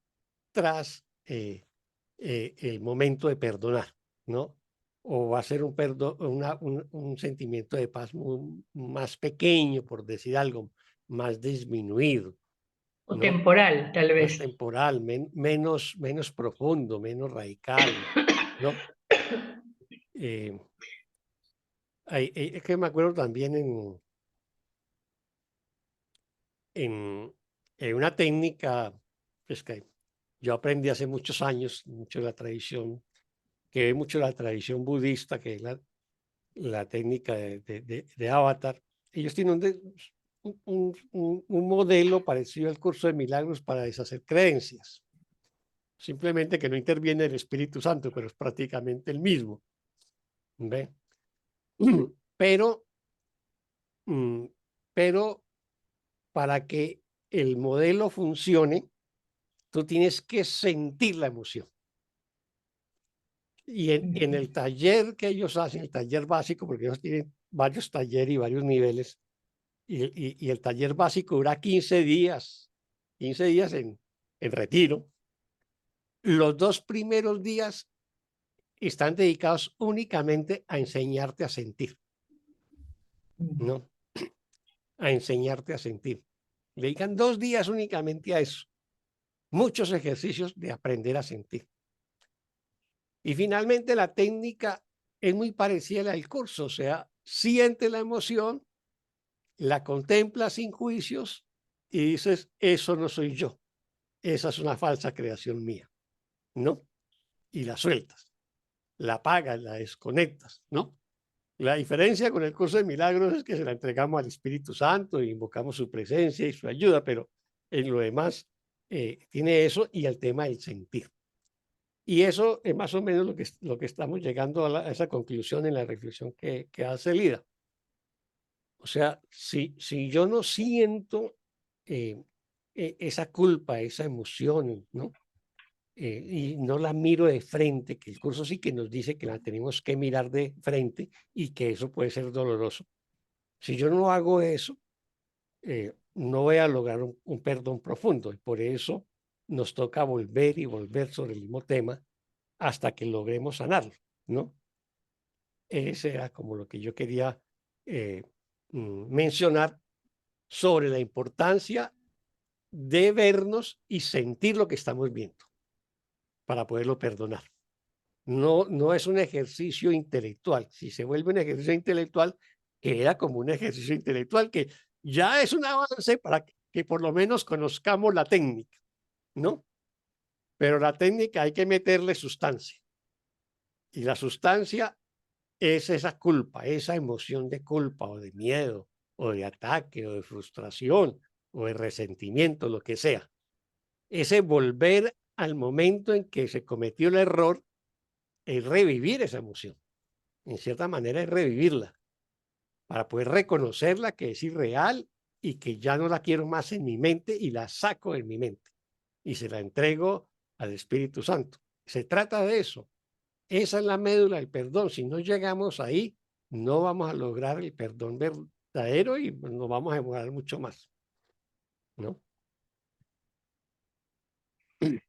tras el momento de perdonar, ¿no? O va a ser un sentimiento de paz más pequeño, por decir algo, más disminuido, o ¿no? temporal, tal Más vez. temporal, menos profundo, menos radical, ¿no? Eh, es que me acuerdo también en una técnica pues, que yo aprendí hace muchos años, mucho de la tradición, que ve mucho la tradición budista, que es la técnica de Avatar. Ellos tienen un modelo parecido al curso de milagros para deshacer creencias. Simplemente que no interviene el Espíritu Santo, pero es prácticamente el mismo. ¿Ve? Pero, mm, pero para que el modelo funcione, tú tienes que sentir la emoción. Y en el taller que ellos hacen, el taller básico, porque ellos tienen varios talleres y varios niveles, y el taller básico dura 15 días en retiro. Los 2 primeros días están dedicados únicamente a enseñarte a sentir, ¿no? A enseñarte a sentir. Le dedican 2 días únicamente a eso. Muchos ejercicios de aprender a sentir. Y finalmente la técnica es muy parecida al curso, o sea, siente la emoción la contemplas sin juicios y dices, eso no soy yo, esa es una falsa creación mía, ¿no? Y la sueltas, la apagas, la desconectas, ¿no? La diferencia con el curso de milagros es que se la entregamos al Espíritu Santo y invocamos su presencia y su ayuda, pero en lo demás tiene eso y el tema del sentir. Y eso es más o menos lo que estamos llegando a esa conclusión en la reflexión que hace Lida. O sea, si yo no siento esa culpa, esa emoción, ¿no? Y no la miro de frente, que el curso sí que nos dice que la tenemos que mirar de frente y que eso puede ser doloroso. Si yo no hago eso, no voy a lograr un perdón profundo y por eso nos toca volver y volver sobre el mismo tema hasta que logremos sanarlo, ¿no? Ese era como lo que yo quería eh, mencionar sobre la importancia de vernos y sentir lo que estamos viendo para poderlo perdonar. No, no es un ejercicio intelectual. Si se vuelve un ejercicio intelectual, queda como un ejercicio intelectual que ya es un avance para que por lo menos conozcamos la técnica, ¿no? Pero la técnica hay que meterle sustancia. Y la sustancia es esa culpa, esa emoción de culpa o de miedo o de ataque o de frustración o de resentimiento, lo que sea. Ese volver al momento en que se cometió el error es revivir esa emoción. En cierta manera es revivirla para poder reconocerla que es irreal y que ya no la quiero más en mi mente y la saco de mi mente y se la entrego al Espíritu Santo. Se trata de eso. Esa es la médula del perdón. Si no llegamos ahí, no vamos a lograr el perdón verdadero y nos vamos a demorar mucho más, ¿no?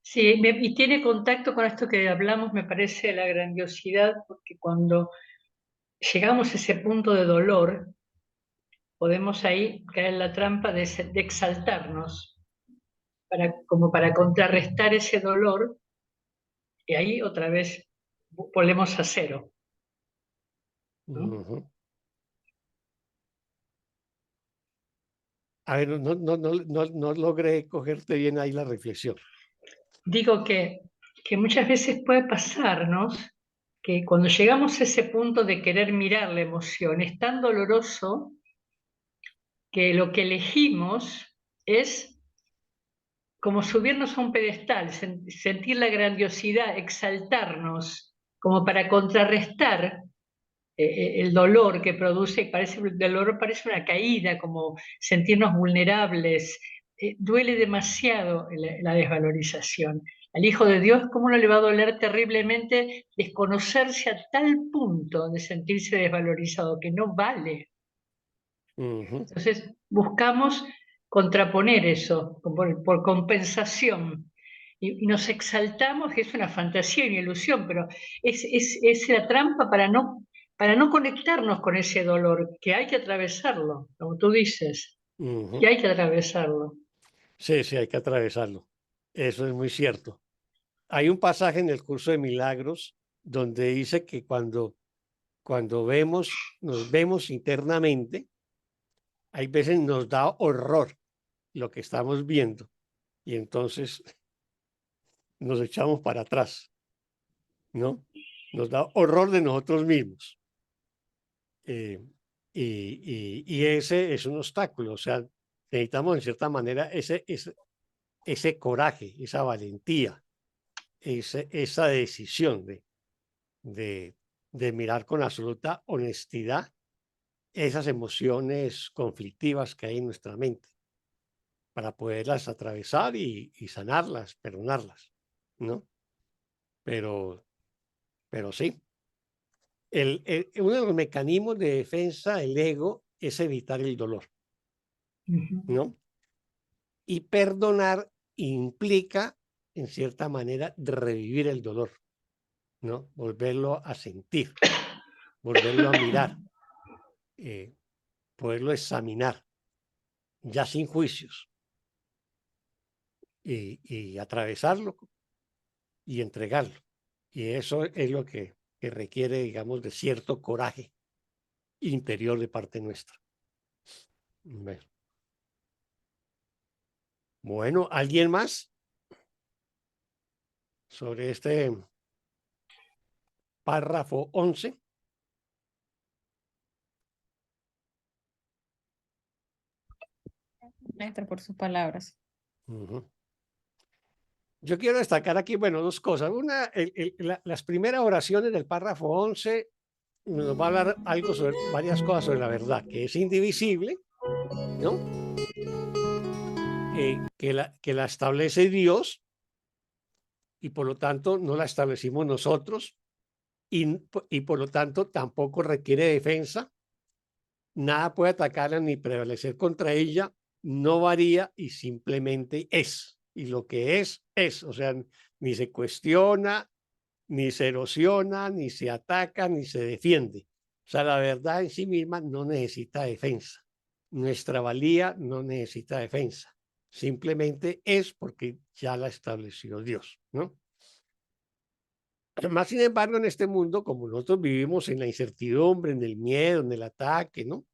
Sí, y tiene contacto con esto que hablamos, me parece, la grandiosidad, porque cuando llegamos a ese punto de dolor, podemos ahí caer en la trampa de exaltarnos, como para contrarrestar ese dolor, y ahí otra vez volvemos a cero, ¿no? Ujú. A ver, no logré cogerte bien ahí la reflexión. Digo que muchas veces puede pasarnos que cuando llegamos a ese punto de querer mirar la emoción, es tan doloroso que lo que elegimos es como subirnos a un pedestal, sentir la grandiosidad, exaltarnos, como para contrarrestar el dolor que produce, el dolor parece una caída, como sentirnos vulnerables. Duele demasiado la desvalorización. Al Hijo de Dios, ¿cómo no le va a doler terriblemente desconocerse a tal punto de sentirse desvalorizado que no vale? Ujú. Entonces, buscamos contraponer eso por compensación. Y nos exaltamos, que es una fantasía y una ilusión, pero es la trampa para no conectarnos con ese dolor, que hay que atravesarlo, como tú dices, que Ujú. hay que atravesarlo. Sí, sí, hay que atravesarlo. Eso es muy cierto. Hay un pasaje en el curso de milagros donde dice que cuando nos vemos internamente, hay veces nos da horror lo que estamos viendo y entonces nos echamos para atrás, ¿no? Nos da horror de nosotros mismos. eh, y ese es un obstáculo, o sea, necesitamos en cierta manera ese coraje, esa valentía, esa decisión de, de mirar con absoluta honestidad esas emociones conflictivas que hay en nuestra mente para poderlas atravesar y sanarlas, perdonarlas, ¿no? Pero, pero sí, uno de los mecanismos de defensa del ego es evitar el dolor, Ujú. ¿no? Y perdonar implica, en cierta manera, revivir el dolor, ¿no? Volverlo a sentir, volverlo a mirar, eh, poderlo examinar, ya sin juicios, y atravesarlo y entregarlo. Y eso es lo que requiere, digamos, de cierto coraje interior de parte nuestra. Bueno, ¿alguien más sobre este párrafo 11? Maestro, por sus palabras. Ujú. Yo quiero destacar aquí, bueno, dos cosas. Una, las primeras oraciones del párrafo 11 nos va a hablar algo sobre varias cosas sobre la verdad, que es indivisible, ¿no? Que la establece Dios y por lo tanto no la establecimos nosotros y por lo tanto tampoco requiere defensa. Nada puede atacarla ni prevalecer contra ella, no varía y simplemente es. Y lo que es. O sea, ni se cuestiona, ni se erosiona, ni se ataca, ni se defiende. O sea, la verdad en sí misma no necesita defensa. Nuestra valía no necesita defensa. Simplemente es porque ya la estableció Dios, ¿no? Más sin embargo, en este mundo, como nosotros vivimos en la incertidumbre, en el miedo, en el ataque, ¿no?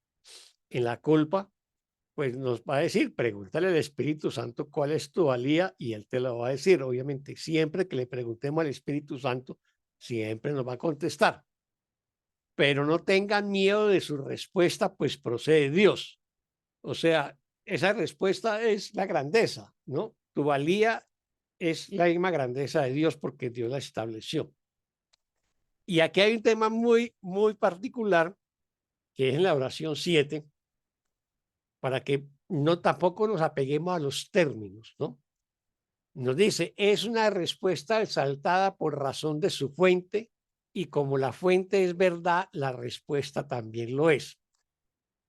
En la culpa, pues nos va a decir, pregúntale al Espíritu Santo cuál es tu valía y él te lo va a decir. Obviamente, siempre que le preguntemos al Espíritu Santo, siempre nos va a contestar. Pero no tengan miedo de su respuesta, pues procede de Dios. O sea, esa respuesta es la grandeza, ¿no? Tu valía es la misma grandeza de Dios porque Dios la estableció. Y aquí hay un tema muy, muy particular, que es en la oración 7, para que no tampoco nos apeguemos a los términos, ¿no? Nos dice, es una respuesta exaltada por razón de su fuente y como la fuente es verdad, la respuesta también lo es.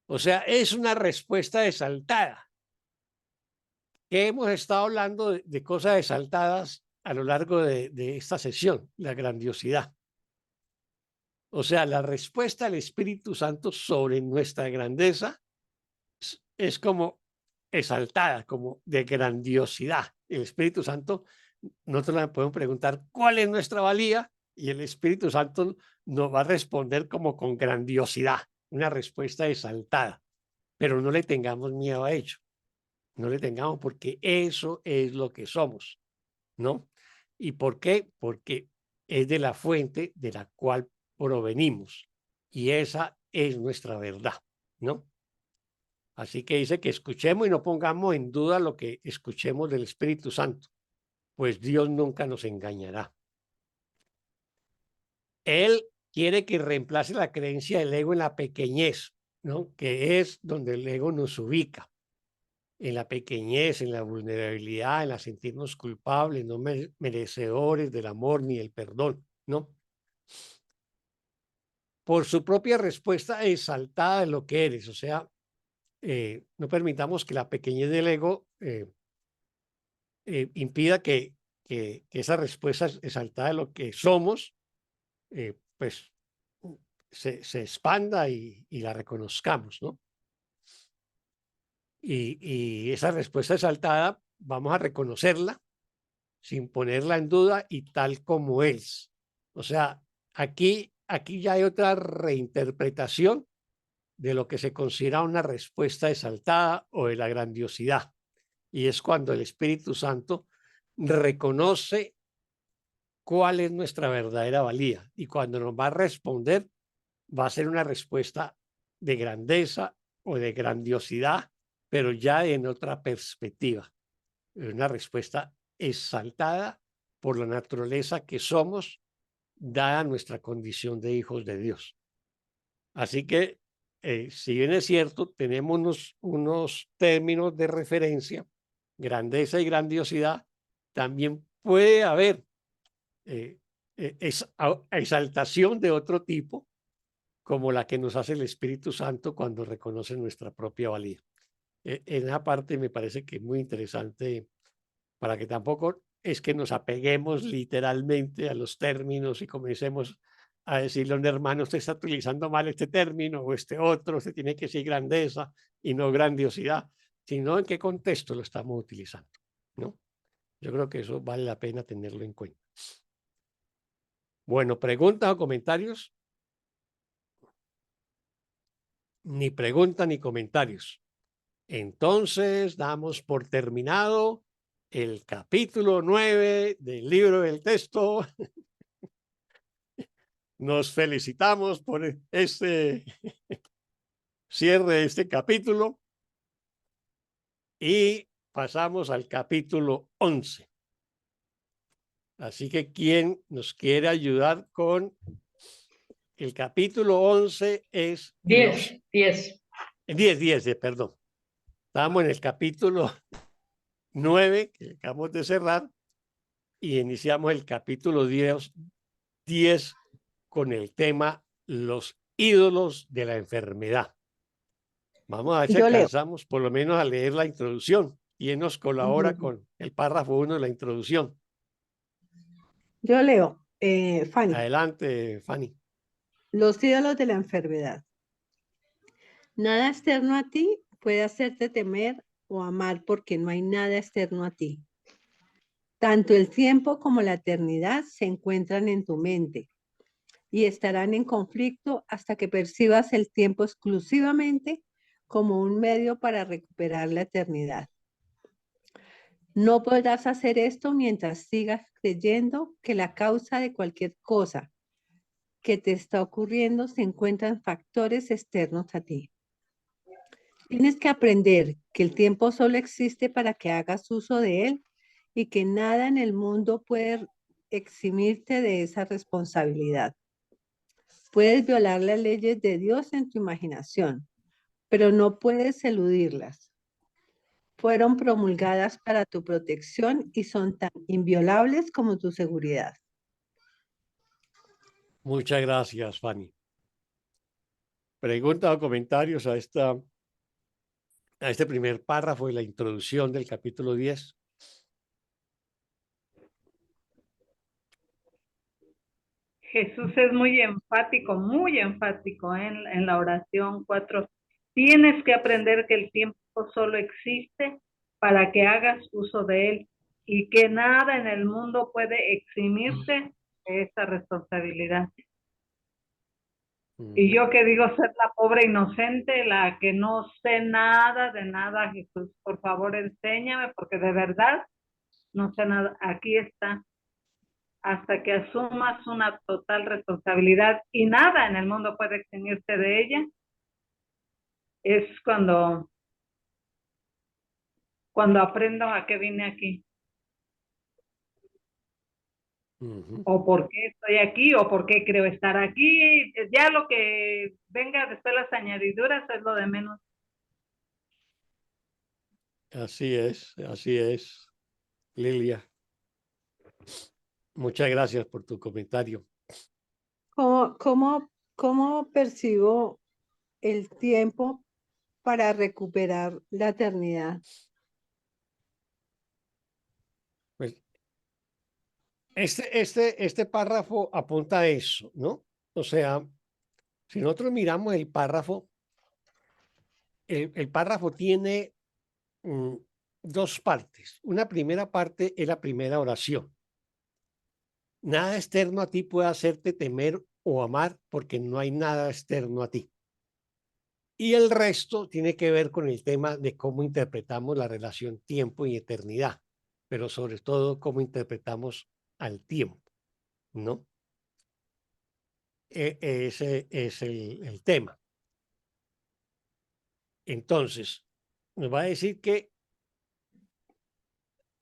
O sea, es una respuesta exaltada. Que hemos estado hablando de cosas exaltadas a lo largo de esta sesión, la grandiosidad. O sea, la respuesta del Espíritu Santo sobre nuestra grandeza es como exaltada, como de grandiosidad. El Espíritu Santo, nosotros le podemos preguntar cuál es nuestra valía y el Espíritu Santo nos va a responder como con grandiosidad, una respuesta exaltada, pero no le tengamos miedo a ello, no le tengamos porque eso es lo que somos, ¿no? ¿Y por qué? Porque es de la fuente de la cual provenimos y esa es nuestra verdad, ¿no? Así que dice que escuchemos y no pongamos en duda lo que escuchemos del Espíritu Santo, pues Dios nunca nos engañará. Él quiere que reemplace la creencia del ego en la pequeñez, ¿no? Que es donde el ego nos ubica, en la pequeñez, en la vulnerabilidad, en la sentirnos culpables, no merecedores del amor ni el perdón, ¿no? Por su propia respuesta exaltada de lo que eres, o sea, no permitamos que la pequeñez del ego impida que esa respuesta exaltada de lo que somos, pues se expanda y la reconozcamos, ¿no? Y esa respuesta exaltada vamos a reconocerla sin ponerla en duda y tal como es. O sea, aquí ya hay otra reinterpretación de lo que se considera una respuesta exaltada o de la grandiosidad. Y es cuando el Espíritu Santo reconoce cuál es nuestra verdadera valía. Y cuando nos va a responder, va a ser una respuesta de grandeza o de grandiosidad, pero ya en otra perspectiva. Una respuesta exaltada por la naturaleza que somos, dada nuestra condición de hijos de Dios. Así que, si bien es cierto, tenemos unos términos de referencia, grandeza y grandiosidad, también puede haber exaltación de otro tipo, como la que nos hace el Espíritu Santo cuando reconoce nuestra propia valía. En esa parte me parece que es muy interesante para que tampoco es que nos apeguemos literalmente a los términos y comencemos a decirle a un hermano, usted está utilizando mal este término o este otro, usted tiene que decir grandeza y no grandiosidad, sino en qué contexto lo estamos utilizando, ¿no? Yo creo que eso vale la pena tenerlo en cuenta. Bueno, ¿preguntas o comentarios? Ni preguntas ni comentarios. Entonces damos por terminado el capítulo 9 del libro del texto. Nos felicitamos por este cierre de este capítulo y pasamos al capítulo 11. Así que, ¿quién nos quiere ayudar con el capítulo 11? Es 10. 10, perdón. Estamos en el capítulo 9, que acabamos de cerrar, y iniciamos el capítulo 10 con el tema los ídolos de la enfermedad. Vamos a ver si Yo leo. alcanzamos por lo menos a leer la introducción. ¿Quién nos colabora con el párrafo 1 de la introducción? Yo leo, Fanny. Adelante, Fanny. Los ídolos de la enfermedad. Nada externo a ti puede hacerte temer o amar porque no hay nada externo a ti. Tanto el tiempo como la eternidad se encuentran en tu mente y estarán en conflicto hasta que percibas el tiempo exclusivamente como un medio para recuperar la eternidad. No podrás hacer esto mientras sigas creyendo que la causa de cualquier cosa que te está ocurriendo se encuentra en factores externos a ti. Tienes que aprender que el tiempo solo existe para que hagas uso de él y que nada en el mundo puede eximirte de esa responsabilidad. Puedes violar las leyes de Dios en tu imaginación, pero no puedes eludirlas. Fueron promulgadas para tu protección y son tan inviolables como tu seguridad. Muchas gracias, Fanny. Preguntas o comentarios a este primer párrafo de la introducción del capítulo 10. Jesús es muy enfático en la oración 4. Tienes que aprender que el tiempo solo existe para que hagas uso de él y que nada en el mundo puede eximirte de esa responsabilidad. Y yo que digo ser la pobre inocente, la que no sé nada de nada, Jesús, por favor enséñame, porque de verdad no sé nada. Aquí está. Hasta que asumas una total responsabilidad y nada en el mundo puede eximirte de ella, es cuando aprendo a qué vine aquí. O por qué estoy aquí, o por qué creo estar aquí. Ya lo que venga después, las añadiduras, es lo de menos. Así es, Lilia. Muchas gracias por tu comentario. ¿Cómo percibo el tiempo para recuperar la eternidad? Pues este párrafo apunta a eso, ¿no? O sea, si nosotros miramos el párrafo, el párrafo tiene dos partes. Una primera parte es la primera oración. Nada externo a ti puede hacerte temer o amar porque no hay nada externo a ti. Y el resto tiene que ver con el tema de cómo interpretamos la relación tiempo y eternidad, pero sobre todo cómo interpretamos al tiempo, ¿no? Ese es el tema. Entonces, nos va a decir que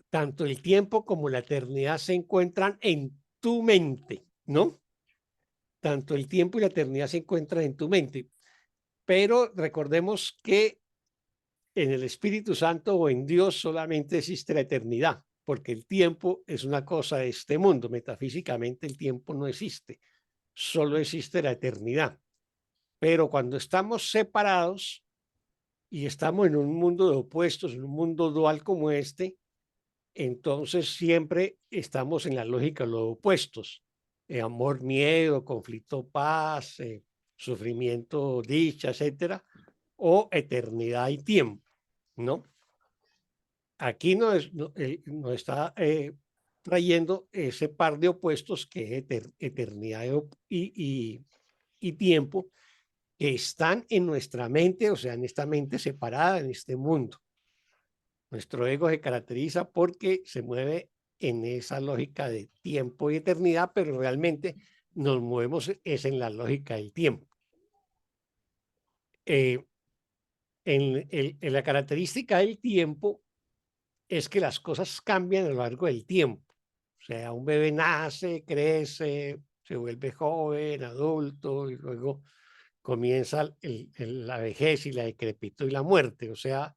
tanto el tiempo como la eternidad se encuentran en tu mente, ¿no? Tanto el tiempo y la eternidad se encuentran en tu mente. Pero recordemos que en el Espíritu Santo o en Dios solamente existe la eternidad, porque el tiempo es una cosa de este mundo. Metafísicamente el tiempo no existe, solo existe la eternidad. Pero cuando estamos separados y estamos en un mundo de opuestos, en un mundo dual como este, entonces siempre estamos en la lógica de los opuestos. Amor, miedo, conflicto, paz, sufrimiento, dicha, etcétera, o eternidad y tiempo, ¿no? Aquí nos está trayendo ese par de opuestos que es eternidad y tiempo, que están en nuestra mente, o sea, en esta mente separada, en este mundo. Nuestro ego se caracteriza porque se mueve en esa lógica de tiempo y eternidad, pero realmente nos movemos es en la lógica del tiempo. En la característica del tiempo es que las cosas cambian a lo largo del tiempo. O sea, un bebé nace, crece, se vuelve joven, adulto, y luego comienza la vejez y la decrepitud y la muerte. O sea,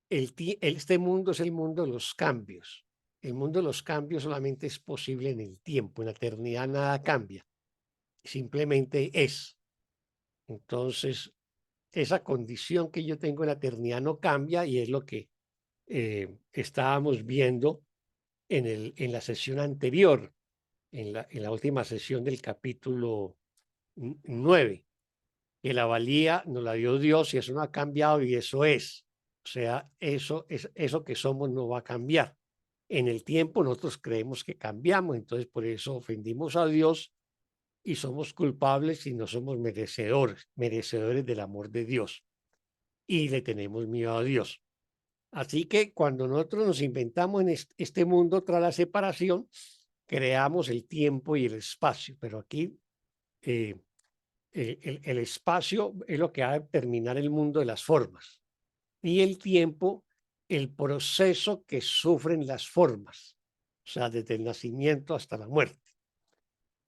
este mundo es el mundo de los cambios. El mundo de los cambios solamente es posible en el tiempo. En la eternidad nada cambia. Simplemente es. Entonces, esa condición que yo tengo en la eternidad no cambia y es lo que estábamos viendo en la sesión anterior, en la última sesión del capítulo 9, que la valía nos la dio Dios y eso no ha cambiado y eso es. O sea, eso que somos no va a cambiar. En el tiempo nosotros creemos que cambiamos, entonces por eso ofendimos a Dios y somos culpables y no somos merecedores del amor de Dios y le tenemos miedo a Dios. Así que cuando nosotros nos inventamos en este mundo tras la separación, creamos el tiempo y el espacio, pero aquí el espacio es lo que va a determinar el mundo de las formas y el tiempo, el proceso que sufren las formas, o sea, desde el nacimiento hasta la muerte.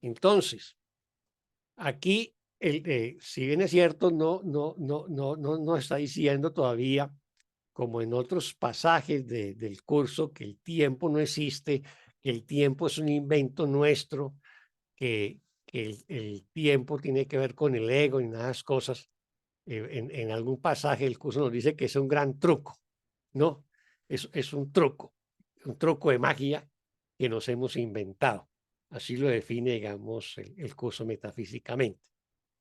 Entonces, aquí, si bien es cierto, no está diciendo todavía, como en otros pasajes del curso, que el tiempo no existe, que el tiempo es un invento nuestro, que el tiempo tiene que ver con el ego y nada de esas cosas. En algún pasaje del curso nos dice que es un gran truco, ¿no? Es un truco de magia que nos hemos inventado. Así lo define, digamos, el curso metafísicamente.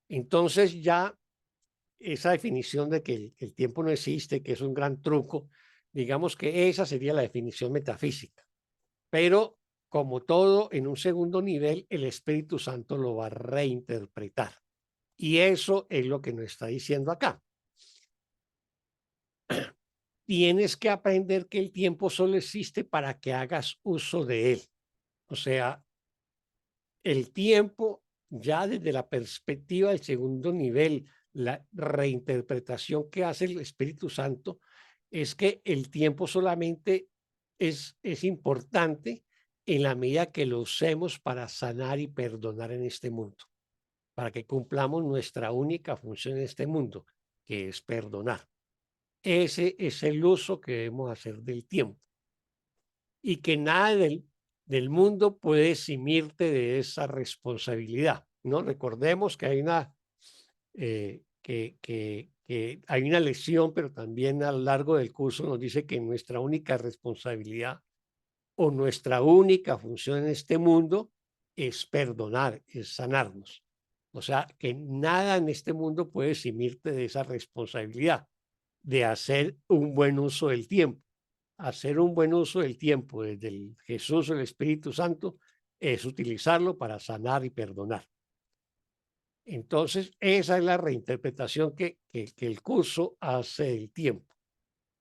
Entonces ya esa definición de que el tiempo no existe, que es un gran truco, digamos que esa sería la definición metafísica. Pero como todo, en un segundo nivel, el Espíritu Santo lo va a reinterpretar. Y eso es lo que nos está diciendo acá. Tienes que aprender que el tiempo solo existe para que hagas uso de él. O sea, el tiempo ya desde la perspectiva del segundo nivel, la reinterpretación que hace el Espíritu Santo es que el tiempo solamente es importante en la medida que lo usemos para sanar y perdonar en este mundo, para que cumplamos nuestra única función en este mundo, que es perdonar. Ese es el uso que debemos hacer del tiempo. Y que nada del mundo puede eximirte de esa responsabilidad, ¿no? Recordemos que hay que hay una lección, pero también a lo largo del curso nos dice que nuestra única responsabilidad o nuestra única función en este mundo es perdonar, es sanarnos. O sea, que nada en este mundo puede eximirte de esa responsabilidad de hacer un buen uso del tiempo. Hacer un buen uso del tiempo desde el Jesús o el Espíritu Santo es utilizarlo para sanar y perdonar. Entonces, esa es la reinterpretación que el curso hace del tiempo.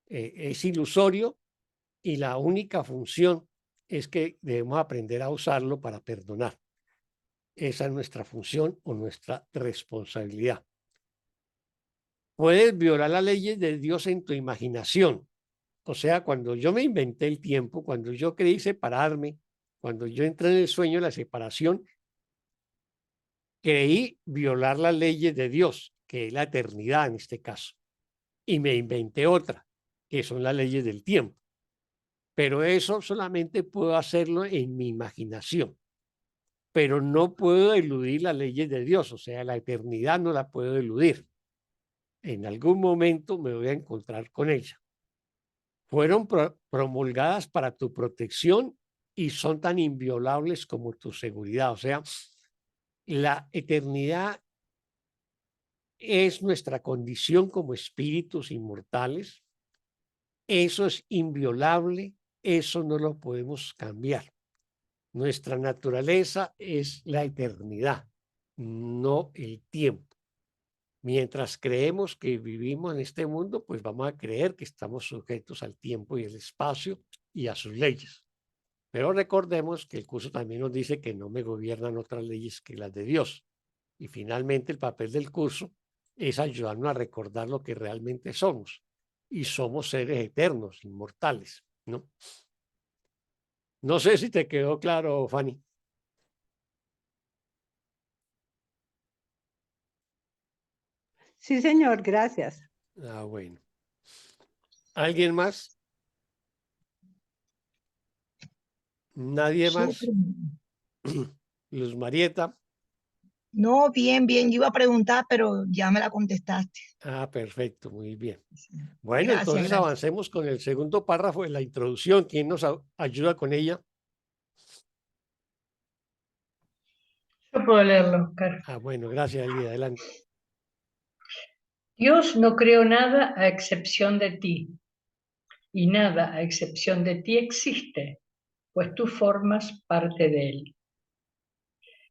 Es ilusorio y la única función es que debemos aprender a usarlo para perdonar. Esa es nuestra función o nuestra responsabilidad. Puedes violar las leyes de Dios en tu imaginación. O sea, cuando yo me inventé el tiempo, cuando yo creí separarme, cuando yo entré en el sueño de la separación, creí violar las leyes de Dios, que es la eternidad en este caso, y me inventé otra, que son las leyes del tiempo. Pero eso solamente puedo hacerlo en mi imaginación, pero no puedo eludir las leyes de Dios, o sea, la eternidad no la puedo eludir. En algún momento me voy a encontrar con ella. Fueron promulgadas para tu protección y son tan inviolables como tu seguridad. O sea, la eternidad es nuestra condición como espíritus inmortales. Eso es inviolable, eso no lo podemos cambiar. Nuestra naturaleza es la eternidad, no el tiempo. Mientras creemos que vivimos en este mundo, pues vamos a creer que estamos sujetos al tiempo y el espacio y a sus leyes. Pero recordemos que el curso también nos dice que no me gobiernan otras leyes que las de Dios. Y finalmente el papel del curso es ayudarnos a recordar lo que realmente somos. Y somos seres eternos, inmortales, ¿no? No sé si te quedó claro, Fanny. Sí, señor, gracias. Ah, bueno. ¿Alguien más? ¿Nadie más? Súper. Luz Marieta. No, bien, bien. Yo iba a preguntar, pero ya me la contestaste. Ah, perfecto, muy bien. Sí. Bueno, Gracias, entonces gracias. avancemos con el segundo párrafo de la introducción. ¿Quién nos ayuda con ella? Yo puedo leerlo, Oscar. Ah, bueno, gracias, Elida. Adelante. Dios no creó nada a excepción de ti, y nada a excepción de ti existe, pues tú formas parte de él.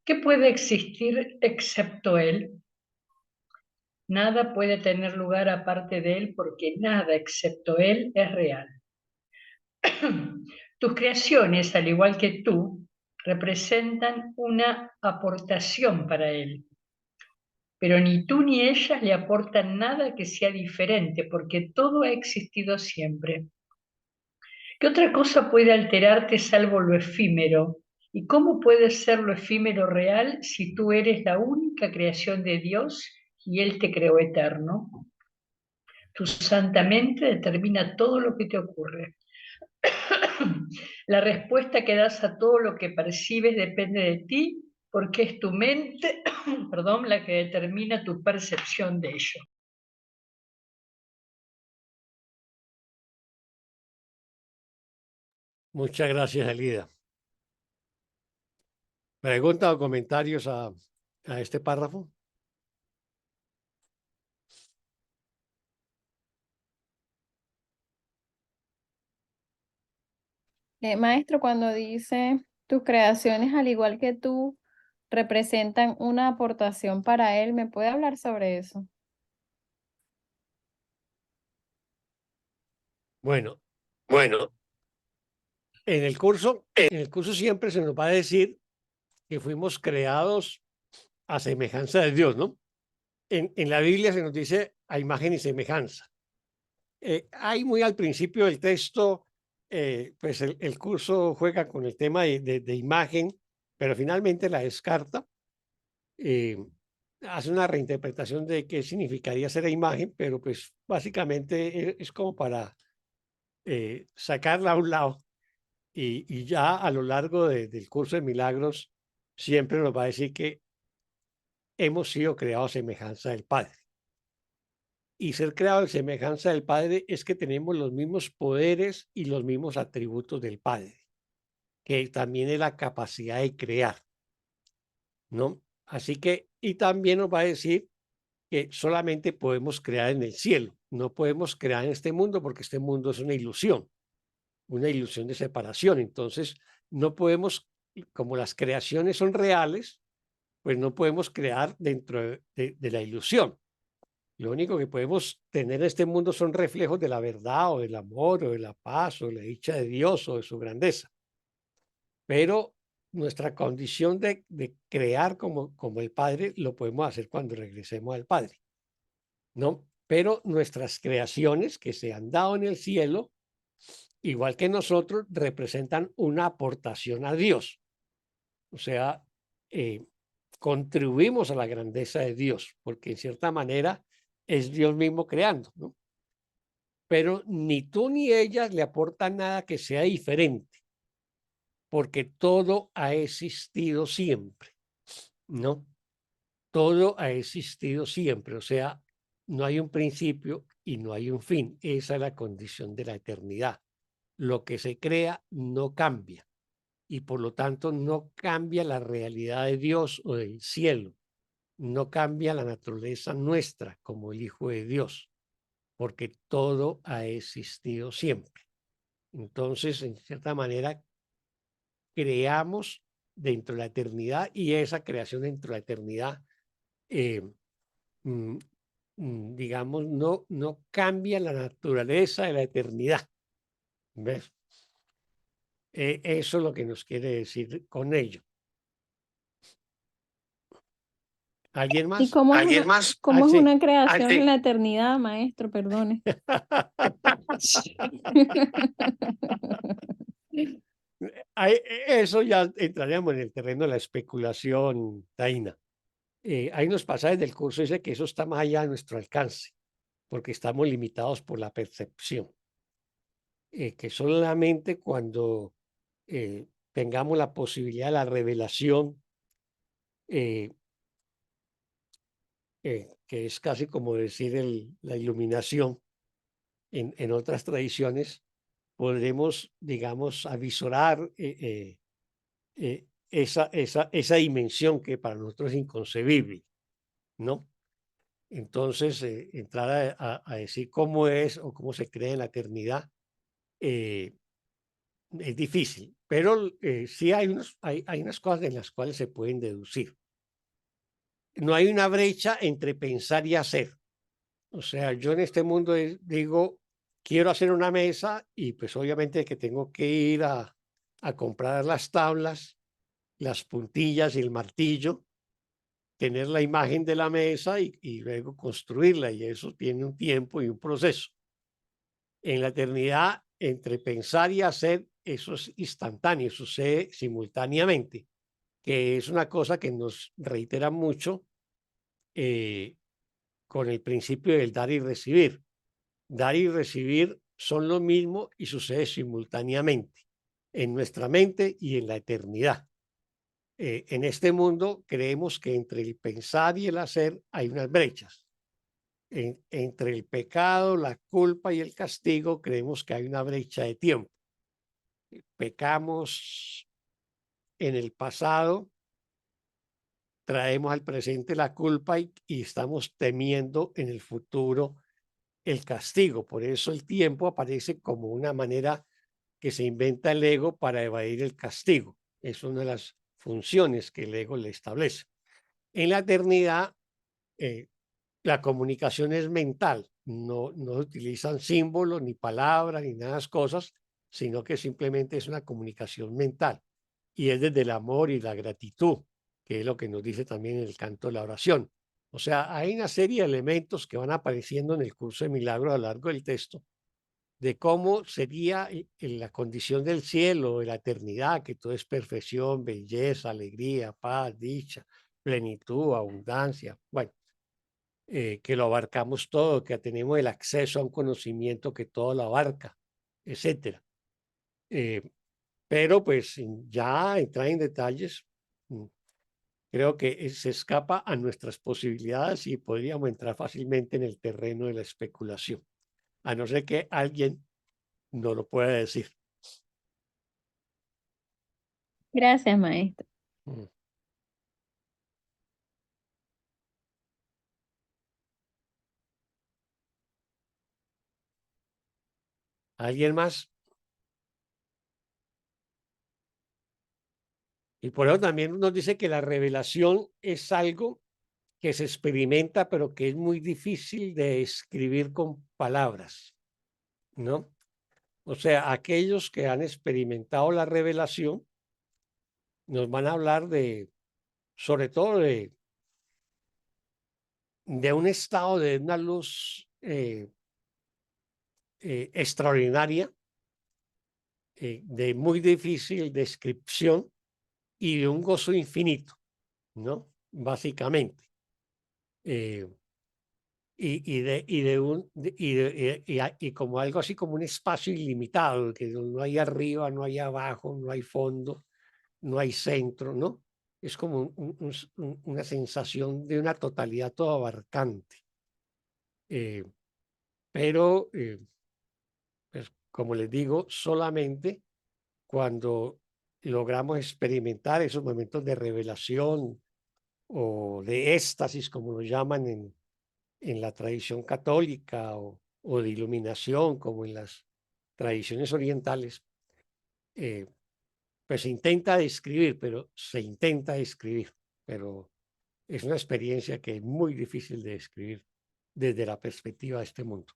¿Qué puede existir excepto él? Nada puede tener lugar aparte de él porque nada excepto él es real. Tus creaciones, al igual que tú, representan una aportación para él. Pero ni tú ni ellas le aportan nada que sea diferente, porque todo ha existido siempre. ¿Qué otra cosa puede alterarte salvo lo efímero? ¿Y cómo puede ser lo efímero real si tú eres la única creación de Dios y Él te creó eterno? Tu santa mente determina todo lo que te ocurre. La respuesta que das a todo lo que percibes depende de ti, porque es tu mente, perdón, la que determina tu percepción de ello. Muchas gracias, Elida. ¿Preguntas o comentarios a este párrafo? Maestro, cuando dice tus creaciones, al igual que tú, representan una aportación para él, ¿me puede hablar sobre eso? Bueno, en el curso siempre se nos va a decir que fuimos creados a semejanza de Dios, ¿no? En la Biblia se nos dice a imagen y semejanza. Hay muy al principio del texto, pues el curso juega con el tema de imagen, pero finalmente la descarta. Hace una reinterpretación de qué significaría ser a imagen, pero pues básicamente es como para sacarla a un lado. Y ya a lo largo del curso de milagros siempre nos va a decir que hemos sido creados a semejanza del Padre. Y ser creado en semejanza del Padre es que tenemos los mismos poderes y los mismos atributos del Padre, que también es la capacidad de crear, ¿no? Así que, y también nos va a decir que solamente podemos crear en el cielo, no podemos crear en este mundo porque este mundo es una ilusión de separación. Entonces, no podemos, como las creaciones son reales, pues no podemos crear dentro de la ilusión. Lo único que podemos tener en este mundo son reflejos de la verdad o del amor o de la paz o de la dicha de Dios o de su grandeza. Pero nuestra condición de crear como el Padre lo podemos hacer cuando regresemos al Padre, ¿no? Pero nuestras creaciones que se han dado en el cielo, igual que nosotros, representan una aportación a Dios. O sea, contribuimos a la grandeza de Dios, porque en cierta manera es Dios mismo creando, ¿no? Pero ni tú ni ellas le aportan nada que sea diferente, porque todo ha existido siempre, ¿no? Todo ha existido siempre, o sea, no hay un principio y no hay un fin. Esa es la condición de la eternidad. Lo que se crea no cambia y por lo tanto no cambia la realidad de Dios o del cielo, no cambia la naturaleza nuestra como el Hijo de Dios, porque todo ha existido siempre. Entonces, en cierta manera, creamos dentro de la eternidad y esa creación dentro de la eternidad digamos, no cambia la naturaleza de la eternidad. ¿Ves? Eso es lo que nos quiere decir con ello. ¿Alguien ¿Y más? cómo es ¿Alguien una, más? cómo es Sí. una creación en la eternidad, maestro? Perdone. Eso ya entraríamos en el terreno de la especulación, Taina. Hay unos pasajes del curso que dice que eso está más allá de nuestro alcance, porque estamos limitados por la percepción. Que solamente cuando tengamos la posibilidad de la revelación, que es casi como decir la iluminación en otras tradiciones, podremos, digamos, avisorar esa dimensión que para nosotros es inconcebible, ¿no? Entonces, entrar a decir cómo es o cómo se cree en la eternidad es difícil, pero sí hay unas cosas en las cuales se pueden deducir. No hay una brecha entre pensar y hacer. O sea, yo en este mundo digo, quiero hacer una mesa y pues obviamente que tengo que ir a comprar las tablas, las puntillas y el martillo, tener la imagen de la mesa y luego construirla, y eso tiene un tiempo y un proceso. En la eternidad, entre pensar y hacer, eso es instantáneo, sucede simultáneamente, que es una cosa que nos reitera mucho eh, con el principio del dar y recibir. Dar y recibir son lo mismo y sucede simultáneamente en nuestra mente y en la eternidad. En este mundo creemos que entre el pensar y el hacer hay unas brechas. Entre el pecado, la culpa y el castigo creemos que hay una brecha de tiempo. Pecamos en el pasado, traemos al presente la culpa y estamos temiendo en el futuro el castigo. Por eso el tiempo aparece como una manera que se inventa el ego para evadir el castigo. Es una de las funciones que el ego le establece. En la eternidad, eh, la comunicación es mental, no utilizan símbolos, ni palabras, ni nada de esas cosas, sino que simplemente es una comunicación mental. Y es desde el amor y la gratitud, que es lo que nos dice también el canto de la oración. O sea, hay una serie de elementos que van apareciendo en el curso de milagros a lo largo del texto, de cómo sería en la condición del cielo, de la eternidad, que todo es perfección, belleza, alegría, paz, dicha, plenitud, abundancia. Bueno, que lo abarcamos todo, que tenemos el acceso a un conocimiento que todo lo abarca, etcétera. Pero pues ya entrar en detalles, creo que se escapa a nuestras posibilidades y podríamos entrar fácilmente en el terreno de la especulación, a no ser que alguien no lo pueda decir. Gracias, maestro. Mm. ¿Alguien más? Y por eso también nos dice que la revelación es algo que se experimenta, pero que es muy difícil de escribir con palabras, ¿no? O sea, aquellos que han experimentado la revelación nos van a hablar sobre todo de un estado de una luz extraordinaria, de muy difícil descripción y de un gozo infinito, ¿no? Básicamente. Eh, y como algo así como un espacio ilimitado, que no hay arriba, no hay abajo, no hay fondo, no hay centro, ¿no? Es como una sensación de una totalidad todo abarcante. Pero, pues, como les digo, solamente cuando logramos experimentar esos momentos de revelación o de éxtasis, como lo llaman en la tradición católica, o de iluminación, como en las tradiciones orientales, eh, pues se intenta describir, pero es una experiencia que es muy difícil de describir desde la perspectiva de este mundo.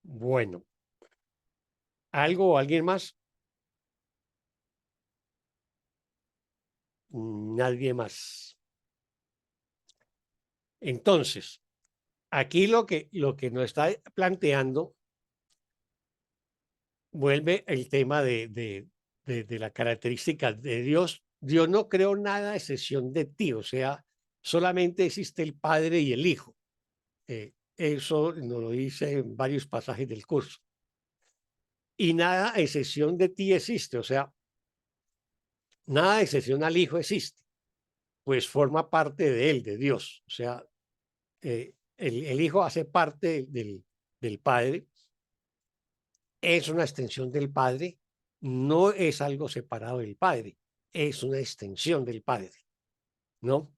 Bueno, ¿algo o alguien más? Nadie más. Entonces, aquí lo que nos está planteando vuelve el tema de la característica de Dios. Dios no creó nada a excepción de ti, o sea, solamente existe el Padre y el Hijo. Eso nos lo dice en varios pasajes del curso. Y nada a excepción de ti existe, o sea, nada a excepción al Hijo existe, pues forma parte de él, de Dios. O sea, el Hijo hace parte del Padre, es una extensión del Padre, no es algo separado del Padre, es una extensión del Padre, ¿no?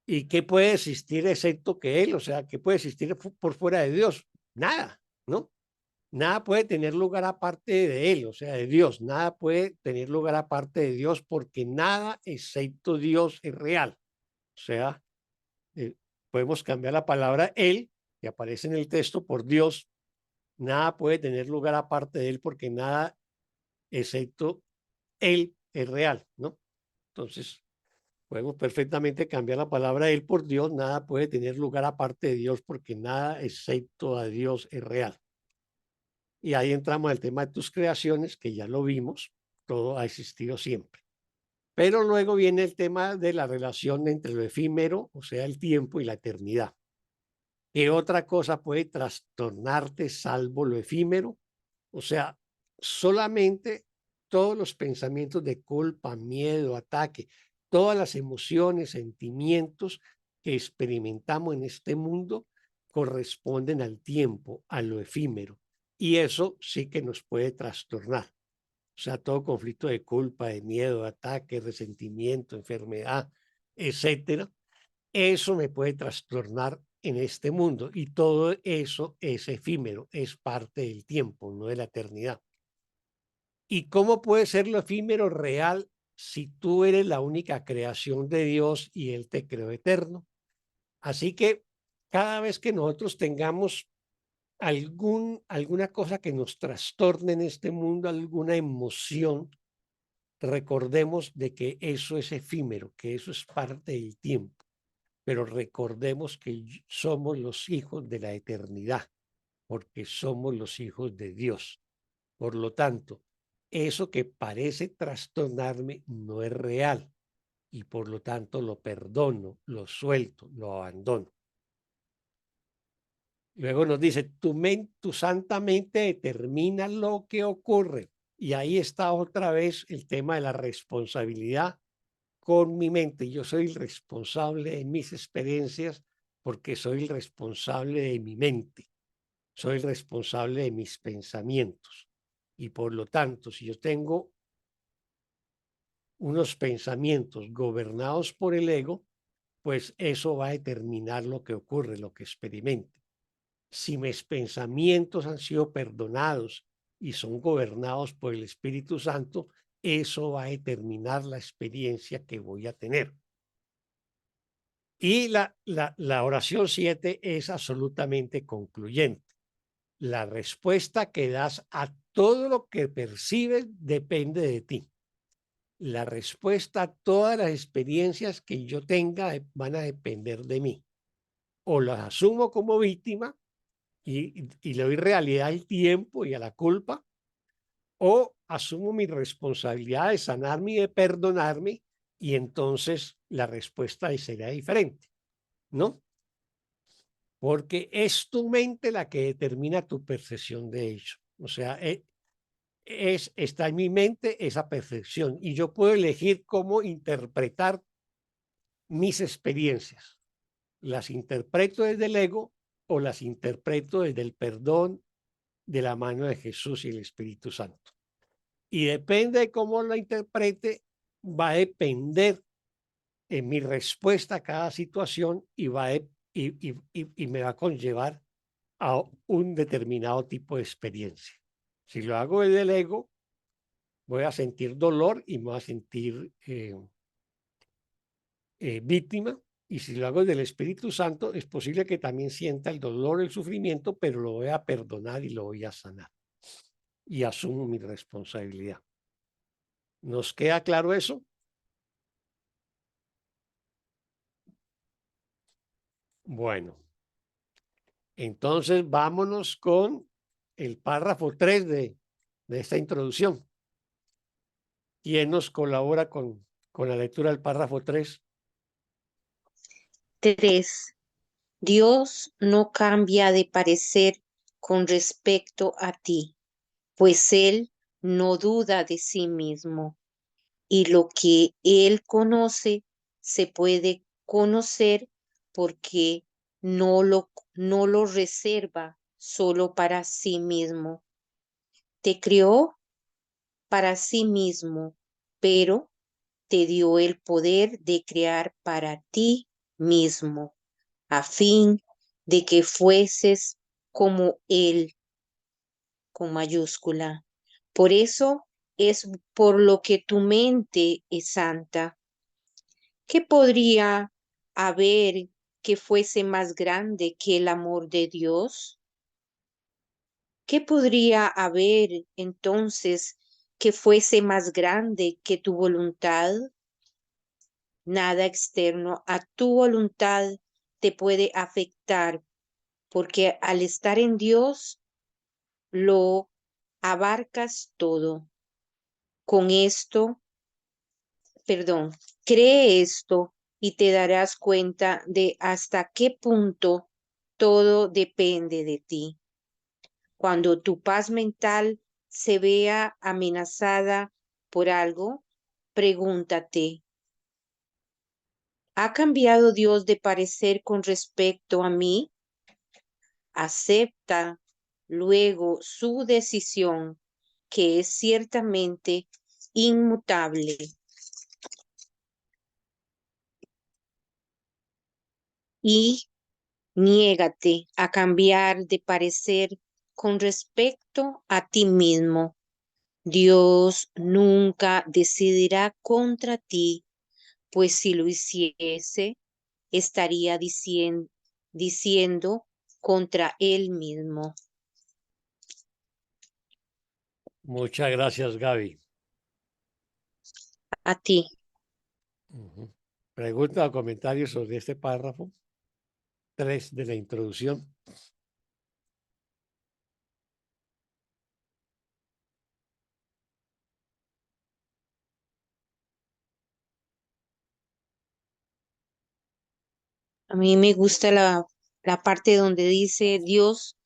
¿Y qué puede existir excepto que Él? O sea, ¿qué puede existir por fuera de Dios? Nada, ¿no? Nada puede tener lugar aparte de Él, o sea, de Dios. Nada puede tener lugar aparte de Dios porque nada excepto Dios es real. O sea, eh, podemos cambiar la palabra Él, que aparece en el texto, por Dios. Nada puede tener lugar aparte de Él porque nada excepto Él es real, ¿no? Entonces, podemos perfectamente cambiar la palabra Él por Dios. Nada puede tener lugar aparte de Dios porque nada excepto a Dios es real. Y ahí entramos al tema de tus creaciones, que ya lo vimos, todo ha existido siempre. Pero luego viene el tema de la relación entre lo efímero, o sea, el tiempo y la eternidad. ¿Qué otra cosa puede trastornarte salvo lo efímero? O sea, solamente todos los pensamientos de culpa, miedo, ataque, todas las emociones, sentimientos que experimentamos en este mundo corresponden al tiempo, a lo efímero. Y eso sí que nos puede trastornar. O sea, todo conflicto de culpa, de miedo, ataque, resentimiento, enfermedad, etcétera, eso me puede trastornar en este mundo y todo eso es efímero, es parte del tiempo, no de la eternidad. ¿Y cómo puede ser lo efímero real si tú eres la única creación de Dios y Él te creó eterno? Así que cada vez que nosotros tengamos alguna cosa que nos trastorne en este mundo, alguna emoción, recordemos de que eso es efímero, que eso es parte del tiempo, pero recordemos que somos los hijos de la eternidad, porque somos los hijos de Dios. Por lo tanto, eso que parece trastornarme no es real y por lo tanto lo perdono, lo suelto, lo abandono. Luego nos dice, tu santa mente determina lo que ocurre. Y ahí está otra vez el tema de la responsabilidad con mi mente. Yo soy el responsable de mis experiencias porque soy el responsable de mi mente. Soy el responsable de mis pensamientos. Y por lo tanto, si yo tengo unos pensamientos gobernados por el ego, pues eso va a determinar lo que ocurre, lo que experimente. Si mis pensamientos han sido perdonados y son gobernados por el Espíritu Santo, eso va a determinar la experiencia que voy a tener. Y la oración 7 es absolutamente concluyente. La respuesta que das a todo lo que percibes depende de ti. La respuesta a todas las experiencias que yo tenga van a depender de mí. O las asumo como víctima y le doy realidad al tiempo y a la culpa, o asumo mi responsabilidad de sanarme y de perdonarme, y entonces la respuesta será diferente, ¿no? Porque es tu mente la que determina tu percepción de ello. O sea, está en mi mente esa percepción y yo puedo elegir cómo interpretar mis experiencias. Las interpreto desde el ego o las interpreto desde el perdón de la mano de Jesús y el Espíritu Santo. Y depende de cómo lo interprete, va a depender en mi respuesta a cada situación y me va a conllevar a un determinado tipo de experiencia. Si lo hago desde el ego, voy a sentir dolor y me voy a sentir víctima, y si lo hago del Espíritu Santo, es posible que también sienta el dolor, el sufrimiento, pero lo voy a perdonar y lo voy a sanar. Y asumo mi responsabilidad. ¿Nos queda claro eso? Bueno, entonces vámonos con el párrafo 3 de esta introducción. ¿Quién nos colabora con la lectura del párrafo 3? 3. Dios no cambia de parecer con respecto a ti, pues Él no duda de sí mismo, y lo que Él conoce se puede conocer porque no lo reserva solo para sí mismo. Te crió para sí mismo, pero te dio el poder de crear para ti mismo, a fin de que fueses como Él, con mayúscula. Por eso es por lo que tu mente es santa. ¿Qué podría haber que fuese más grande que el amor de Dios? ¿Qué podría haber entonces que fuese más grande que tu voluntad? Nada externo a tu voluntad te puede afectar, porque al estar en Dios lo abarcas todo. Cree esto y te darás cuenta de hasta qué punto todo depende de ti. Cuando tu paz mental se vea amenazada por algo, pregúntate, ¿ha cambiado Dios de parecer con respecto a mí? Acepta luego su decisión, que es ciertamente inmutable. Y niégate a cambiar de parecer con respecto a ti mismo. Dios nunca decidirá contra ti, pues si lo hiciese, estaría diciendo contra él mismo. Muchas gracias, Gaby. A ti. ¿Pregunta o comentarios sobre este párrafo 3 de la introducción? A mí me gusta la parte donde dice Dios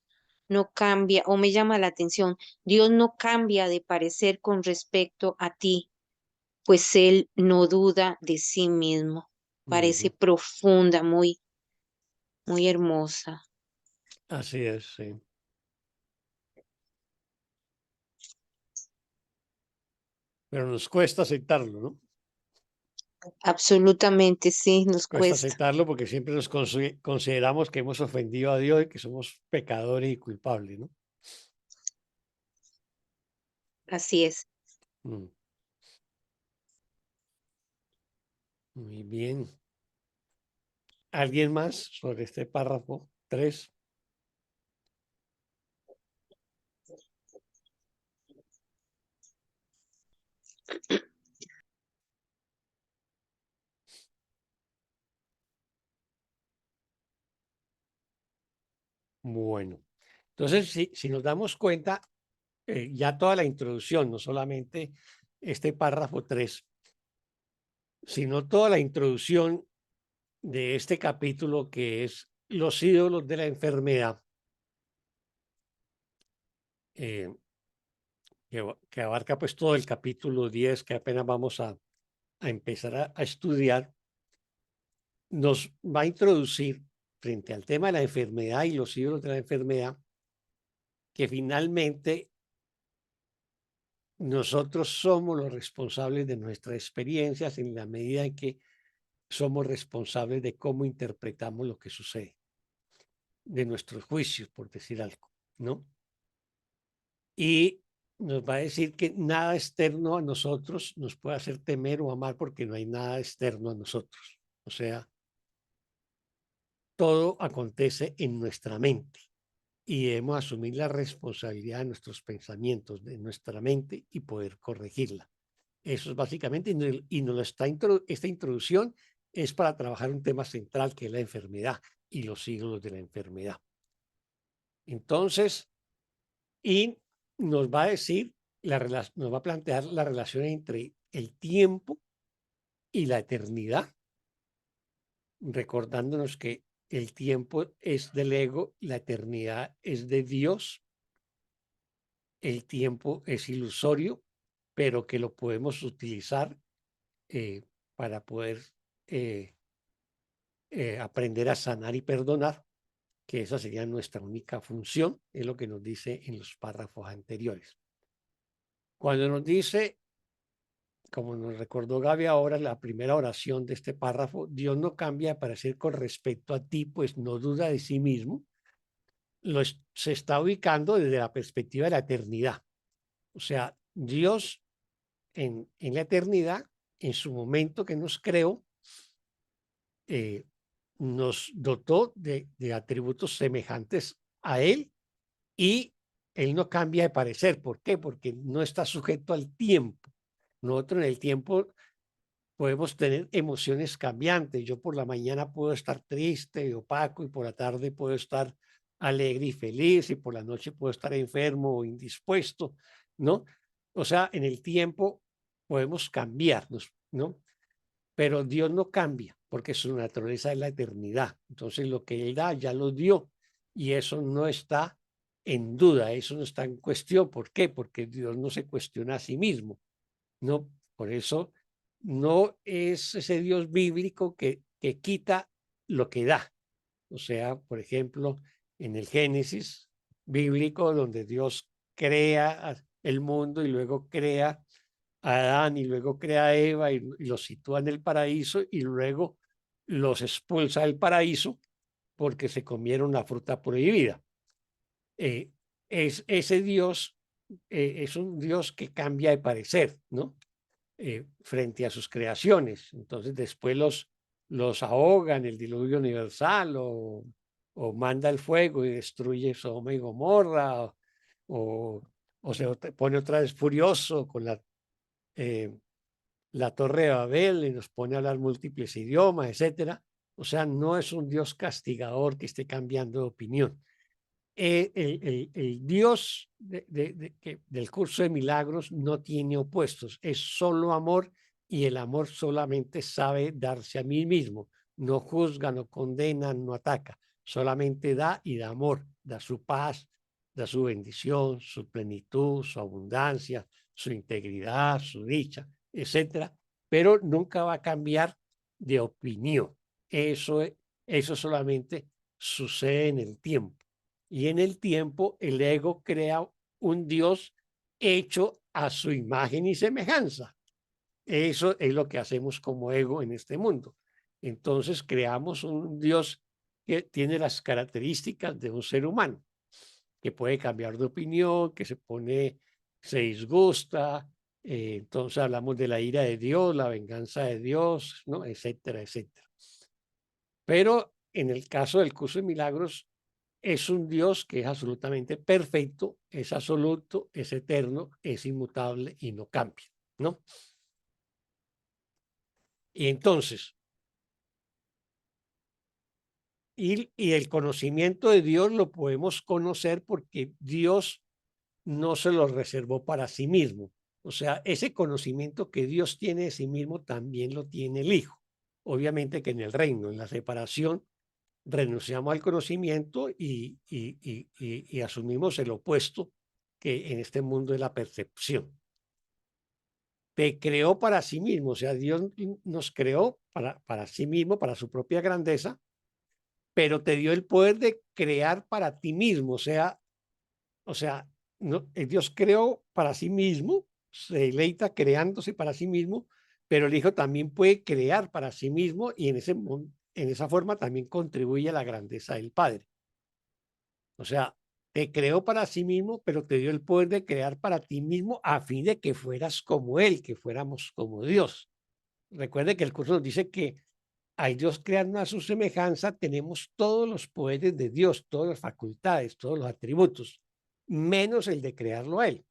no cambia, o me llama la atención, Dios no cambia de parecer con respecto a ti, pues Él no duda de sí mismo. Parece profunda, muy, muy hermosa. Así es, sí. Pero nos cuesta aceptarlo, ¿no? Absolutamente, sí, nos Cuesta cuesta. aceptarlo porque siempre nos consideramos que hemos ofendido a Dios y que somos pecadores y culpables, ¿no? Así es. Mm. Muy bien. ¿Alguien más sobre este párrafo 3? Bueno, entonces si nos damos cuenta, ya toda la introducción, no solamente este párrafo 3, sino toda la introducción de este capítulo que es los ídolos de la enfermedad, que abarca pues todo el capítulo 10 que apenas vamos a empezar a estudiar, nos va a introducir frente al tema de la enfermedad y los ídolos de la enfermedad, que finalmente nosotros somos los responsables de nuestras experiencias en la medida en que somos responsables de cómo interpretamos lo que sucede, de nuestros juicios, por decir algo, ¿no? Y nos va a decir que nada externo a nosotros nos puede hacer temer o amar porque no hay nada externo a nosotros. O sea, todo acontece en nuestra mente y debemos asumir la responsabilidad de nuestros pensamientos, de nuestra mente y poder corregirla. Eso es básicamente, y nos lo está esta introducción es para trabajar un tema central que es la enfermedad y los siglos de la enfermedad. Entonces, y nos va a decir, nos va a plantear la relación entre el tiempo y la eternidad, recordándonos que el tiempo es del ego, la eternidad es de Dios, el tiempo es ilusorio, pero que lo podemos utilizar para poder aprender a sanar y perdonar, que esa sería nuestra única función, es lo que nos dice en los párrafos anteriores. Cuando nos dice, como nos recordó Gaby ahora, la primera oración de este párrafo, Dios no cambia de parecer con respecto a ti, pues no duda de sí mismo, se está ubicando desde la perspectiva de la eternidad. O sea, Dios en la eternidad, en su momento que nos creó, nos dotó de atributos semejantes a Él y Él no cambia de parecer. ¿Por qué? Porque no está sujeto al tiempo. Nosotros en el tiempo podemos tener emociones cambiantes. Yo por la mañana puedo estar triste y opaco y por la tarde puedo estar alegre y feliz y por la noche puedo estar enfermo o indispuesto, ¿no? O sea, en el tiempo podemos cambiarnos, ¿no? Pero Dios no cambia porque su naturaleza es la eternidad. Entonces lo que Él da ya lo dio y eso no está en duda, eso no está en cuestión. ¿Por qué? Porque Dios no se cuestiona a sí mismo. No, por eso no es ese Dios bíblico que quita lo que da. O sea, por ejemplo, en el Génesis bíblico, donde Dios crea el mundo y luego crea a Adán y luego crea a Eva y los sitúa en el paraíso y luego los expulsa del paraíso porque se comieron la fruta prohibida. Ese Dios es un Dios que cambia de parecer, ¿no? Frente a sus creaciones. Entonces después los ahoga en el diluvio universal o manda el fuego y destruye Sodoma y Gomorra o se pone otra vez furioso con la Torre de Babel y nos pone a hablar múltiples idiomas, etcétera. O sea, no es un Dios castigador que esté cambiando de opinión. El Dios del curso de milagros no tiene opuestos, es solo amor y el amor solamente sabe darse a mí mismo. No juzga, no condena, no ataca, solamente da y da amor, da su paz, da su bendición, su plenitud, su abundancia, su integridad, su dicha, etcétera, pero nunca va a cambiar de opinión. Eso solamente sucede en el tiempo. Y en el tiempo el ego crea un Dios hecho a su imagen y semejanza. Eso es lo que hacemos como ego en este mundo. Entonces creamos un Dios que tiene las características de un ser humano, que puede cambiar de opinión, que se disgusta. Entonces hablamos de la ira de Dios, la venganza de Dios, ¿no? Etcétera, etcétera. Pero en el caso del curso de milagros, es un Dios que es absolutamente perfecto, es absoluto, es eterno, es inmutable y no cambia, ¿no? Y entonces, y el conocimiento de Dios lo podemos conocer porque Dios no se lo reservó para sí mismo. O sea, ese conocimiento que Dios tiene de sí mismo también lo tiene el Hijo. Obviamente que en el reino, en la separación, renunciamos al conocimiento y asumimos el opuesto, que en este mundo es la percepción. Te creó para sí mismo, o sea, Dios nos creó para sí mismo, para su propia grandeza, pero te dio el poder de crear para ti mismo, o sea, no, Dios creó para sí mismo, se deleita creándose para sí mismo, pero el Hijo también puede crear para sí mismo y en esa forma también contribuye a la grandeza del Padre. O sea, te creó para sí mismo, pero te dio el poder de crear para ti mismo a fin de que fueras como Él, que fuéramos como Dios. Recuerde que el curso nos dice que al Dios crearnos a su semejanza, tenemos todos los poderes de Dios, todas las facultades, todos los atributos, menos el de crearlo a Él.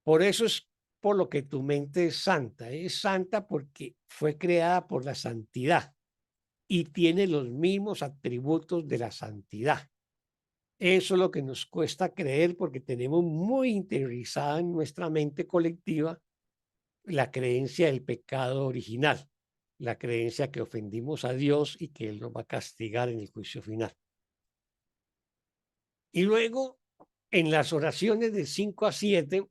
Por eso es por lo que tu mente es santa porque fue creada por la santidad y tiene los mismos atributos de la santidad. Eso es lo que nos cuesta creer porque tenemos muy interiorizada en nuestra mente colectiva la creencia del pecado original, la creencia que ofendimos a Dios y que Él nos va a castigar en el juicio final. Y luego, en las oraciones de 5 a 7,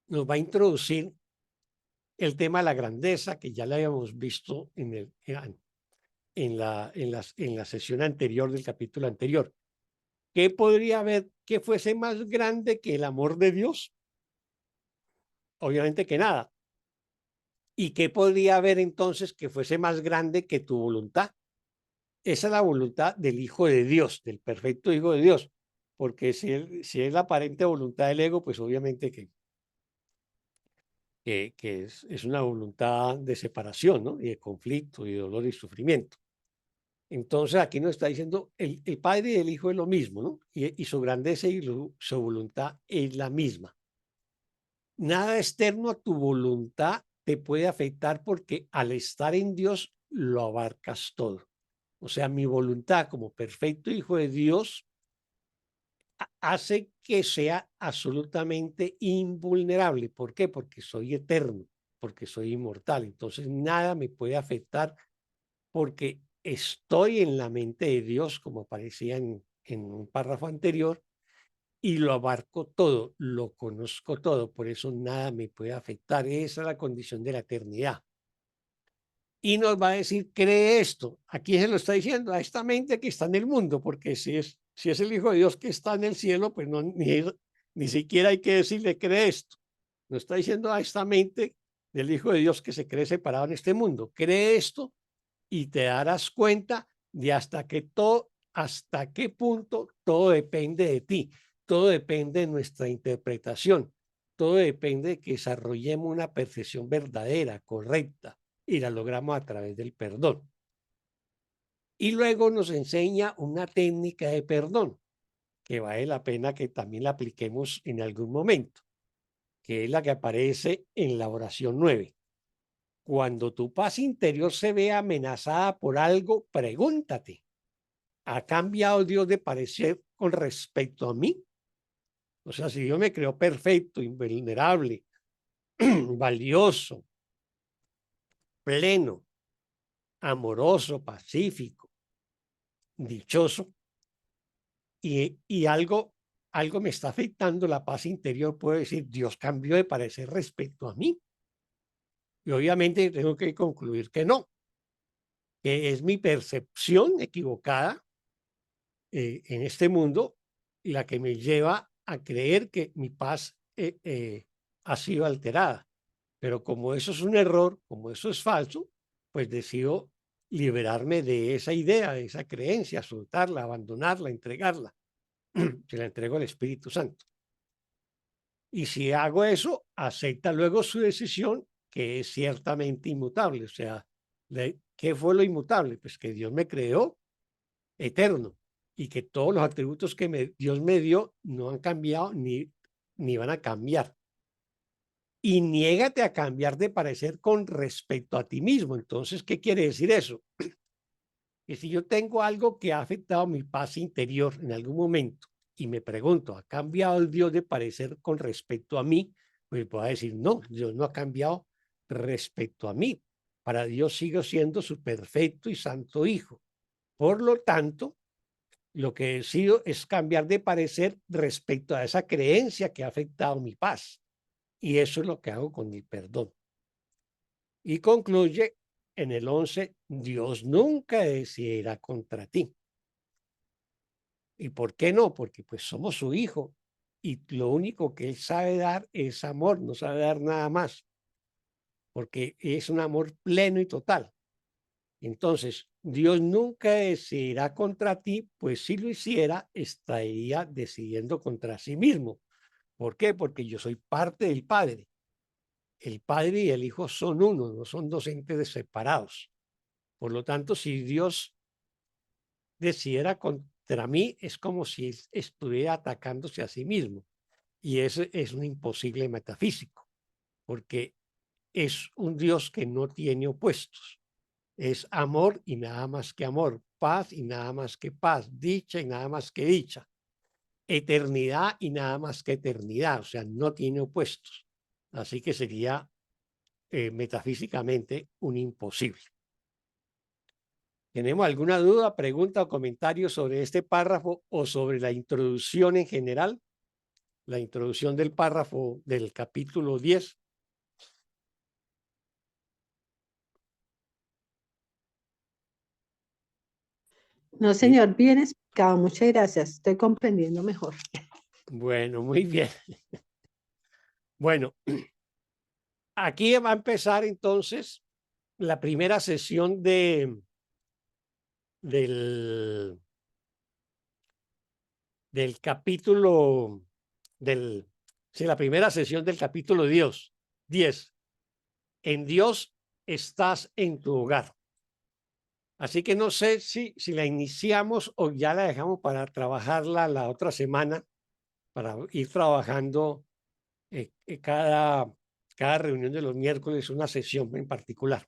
nos va a introducir el tema de la grandeza, que ya lo habíamos visto en la sesión anterior del capítulo anterior. ¿Qué podría haber que fuese más grande que el amor de Dios? Obviamente que nada. ¿Y qué podría haber entonces que fuese más grande que tu voluntad? Esa es la voluntad del Hijo de Dios, del perfecto Hijo de Dios. Porque si es la aparente voluntad del ego, pues obviamente que es una voluntad de separación, ¿no? Y de conflicto, y de dolor y sufrimiento. Entonces aquí nos está diciendo, el Padre y el Hijo es lo mismo, ¿no? Y su grandeza y su voluntad es la misma. Nada externo a tu voluntad te puede afectar porque al estar en Dios lo abarcas todo. O sea, mi voluntad como perfecto Hijo de Dios hace que sea absolutamente invulnerable. ¿Por qué? Porque soy eterno, porque soy inmortal. Entonces nada me puede afectar porque estoy en la mente de Dios, como aparecía en un párrafo anterior, y lo abarco todo, lo conozco todo, por eso nada me puede afectar. Esa es la condición de la eternidad. Y nos va a decir, cree esto. Aquí se lo está diciendo a esta mente que está en el mundo, porque si es el Hijo de Dios que está en el cielo, pues no, ni siquiera hay que decirle, cree esto. Nos está diciendo a esta mente del Hijo de Dios que se cree separado en este mundo. Cree esto y te darás cuenta de hasta qué punto todo depende de ti, todo depende de nuestra interpretación, todo depende de que desarrollemos una percepción verdadera, correcta, y la logramos a través del perdón. Y luego nos enseña una técnica de perdón, que vale la pena que también la apliquemos en algún momento, que es la que aparece en la oración 9. Cuando tu paz interior se ve amenazada por algo, pregúntate, ¿ha cambiado Dios de parecer con respecto a mí? O sea, si Dios me creó perfecto, invulnerable, valioso, pleno, amoroso, pacífico, dichoso, y algo me está afectando la paz interior, puedo decir, Dios cambió de parecer respecto a mí. Y obviamente tengo que concluir que no, que es mi percepción equivocada en este mundo la que me lleva a creer que mi paz ha sido alterada. Pero como eso es un error, como eso es falso, pues decido liberarme de esa idea, de esa creencia, soltarla, abandonarla, entregarla. Se la entrego al Espíritu Santo. Y si hago eso, acepta luego su decisión, que es ciertamente inmutable. O sea, ¿qué fue lo inmutable? Pues que Dios me creó eterno y que todos los atributos que Dios me dio no han cambiado ni van a cambiar. Y niégate a cambiar de parecer con respecto a ti mismo. Entonces, ¿qué quiere decir eso? Que si yo tengo algo que ha afectado mi paz interior en algún momento y me pregunto, ¿ha cambiado el Dios de parecer con respecto a mí? Pues puedo decir, no, Dios no ha cambiado respecto a mí. Para Dios sigo siendo su perfecto y santo Hijo. Por lo tanto, lo que decido es cambiar de parecer respecto a esa creencia que ha afectado mi paz. Y eso es lo que hago con el perdón. Y concluye en el 11, Dios nunca decidirá contra ti. ¿Y por qué no? Porque pues somos su hijo y lo único que él sabe dar es amor, no sabe dar nada más, porque es un amor pleno y total. Entonces, Dios nunca decidirá contra ti, pues si lo hiciera, estaría decidiendo contra sí mismo. ¿Por qué? Porque yo soy parte del Padre. el Padre y el Hijo son uno, no son dos entes separados. Por lo tanto, si Dios decidiera contra mí, es como si estuviera atacándose a sí mismo. Y ese es un imposible metafísico, porque es un Dios que no tiene opuestos. Es amor y nada más que amor, paz y nada más que paz, dicha y nada más que dicha, eternidad y nada más que eternidad, o sea, no tiene opuestos. Así que sería metafísicamente un imposible. ¿Tenemos alguna duda, pregunta o comentario sobre este párrafo o sobre la introducción en general? La introducción del párrafo del capítulo 10. No, señor, bien explicado. Muchas gracias. Estoy comprendiendo mejor. Bueno, muy bien. Bueno, aquí va a empezar entonces la primera sesión del capítulo sí, la primera sesión del capítulo 10. En Dios estás en tu hogar. Así que no sé si la iniciamos o ya la dejamos para trabajarla la otra semana, para ir trabajando cada reunión de los miércoles una sesión en particular.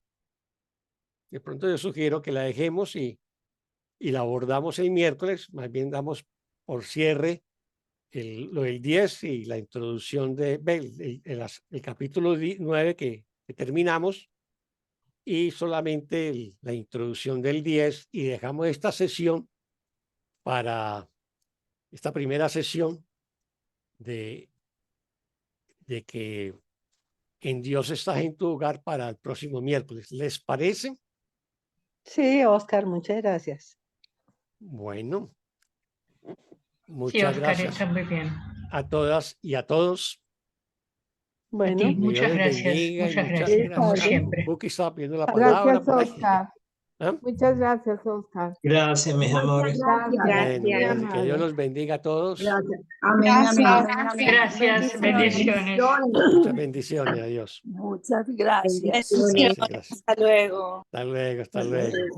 De pronto yo sugiero que la dejemos y la abordamos el miércoles, más bien damos por cierre lo del 10 y la introducción el capítulo 9 que terminamos, y solamente la introducción del 10, y dejamos esta sesión para esta primera sesión de que en Dios estás en tu hogar para el próximo miércoles. ¿Les parece? Sí, Oscar, muchas gracias. Bueno, Sí, muchas Oscar, gracias está muy bien. a todas y a todos. A Bueno, ti, Que Dios muchas les gracias, bendiga y muchas muchas gracias, como gracias. siempre. Buki estaba pidiendo la palabra Gracias, por ahí. Oscar. ¿Ah? Muchas gracias, Oscar. Gracias, mis amores. Gracias. Gracias. Muy Bueno, que Dios amable. los bendiga a todos. Gracias. Amén, amén. Gracias, bendiciones. Muchas bendiciones. Adiós. Muchas gracias. Bendiciones. Gracias. Hasta luego. Hasta luego. Hasta luego.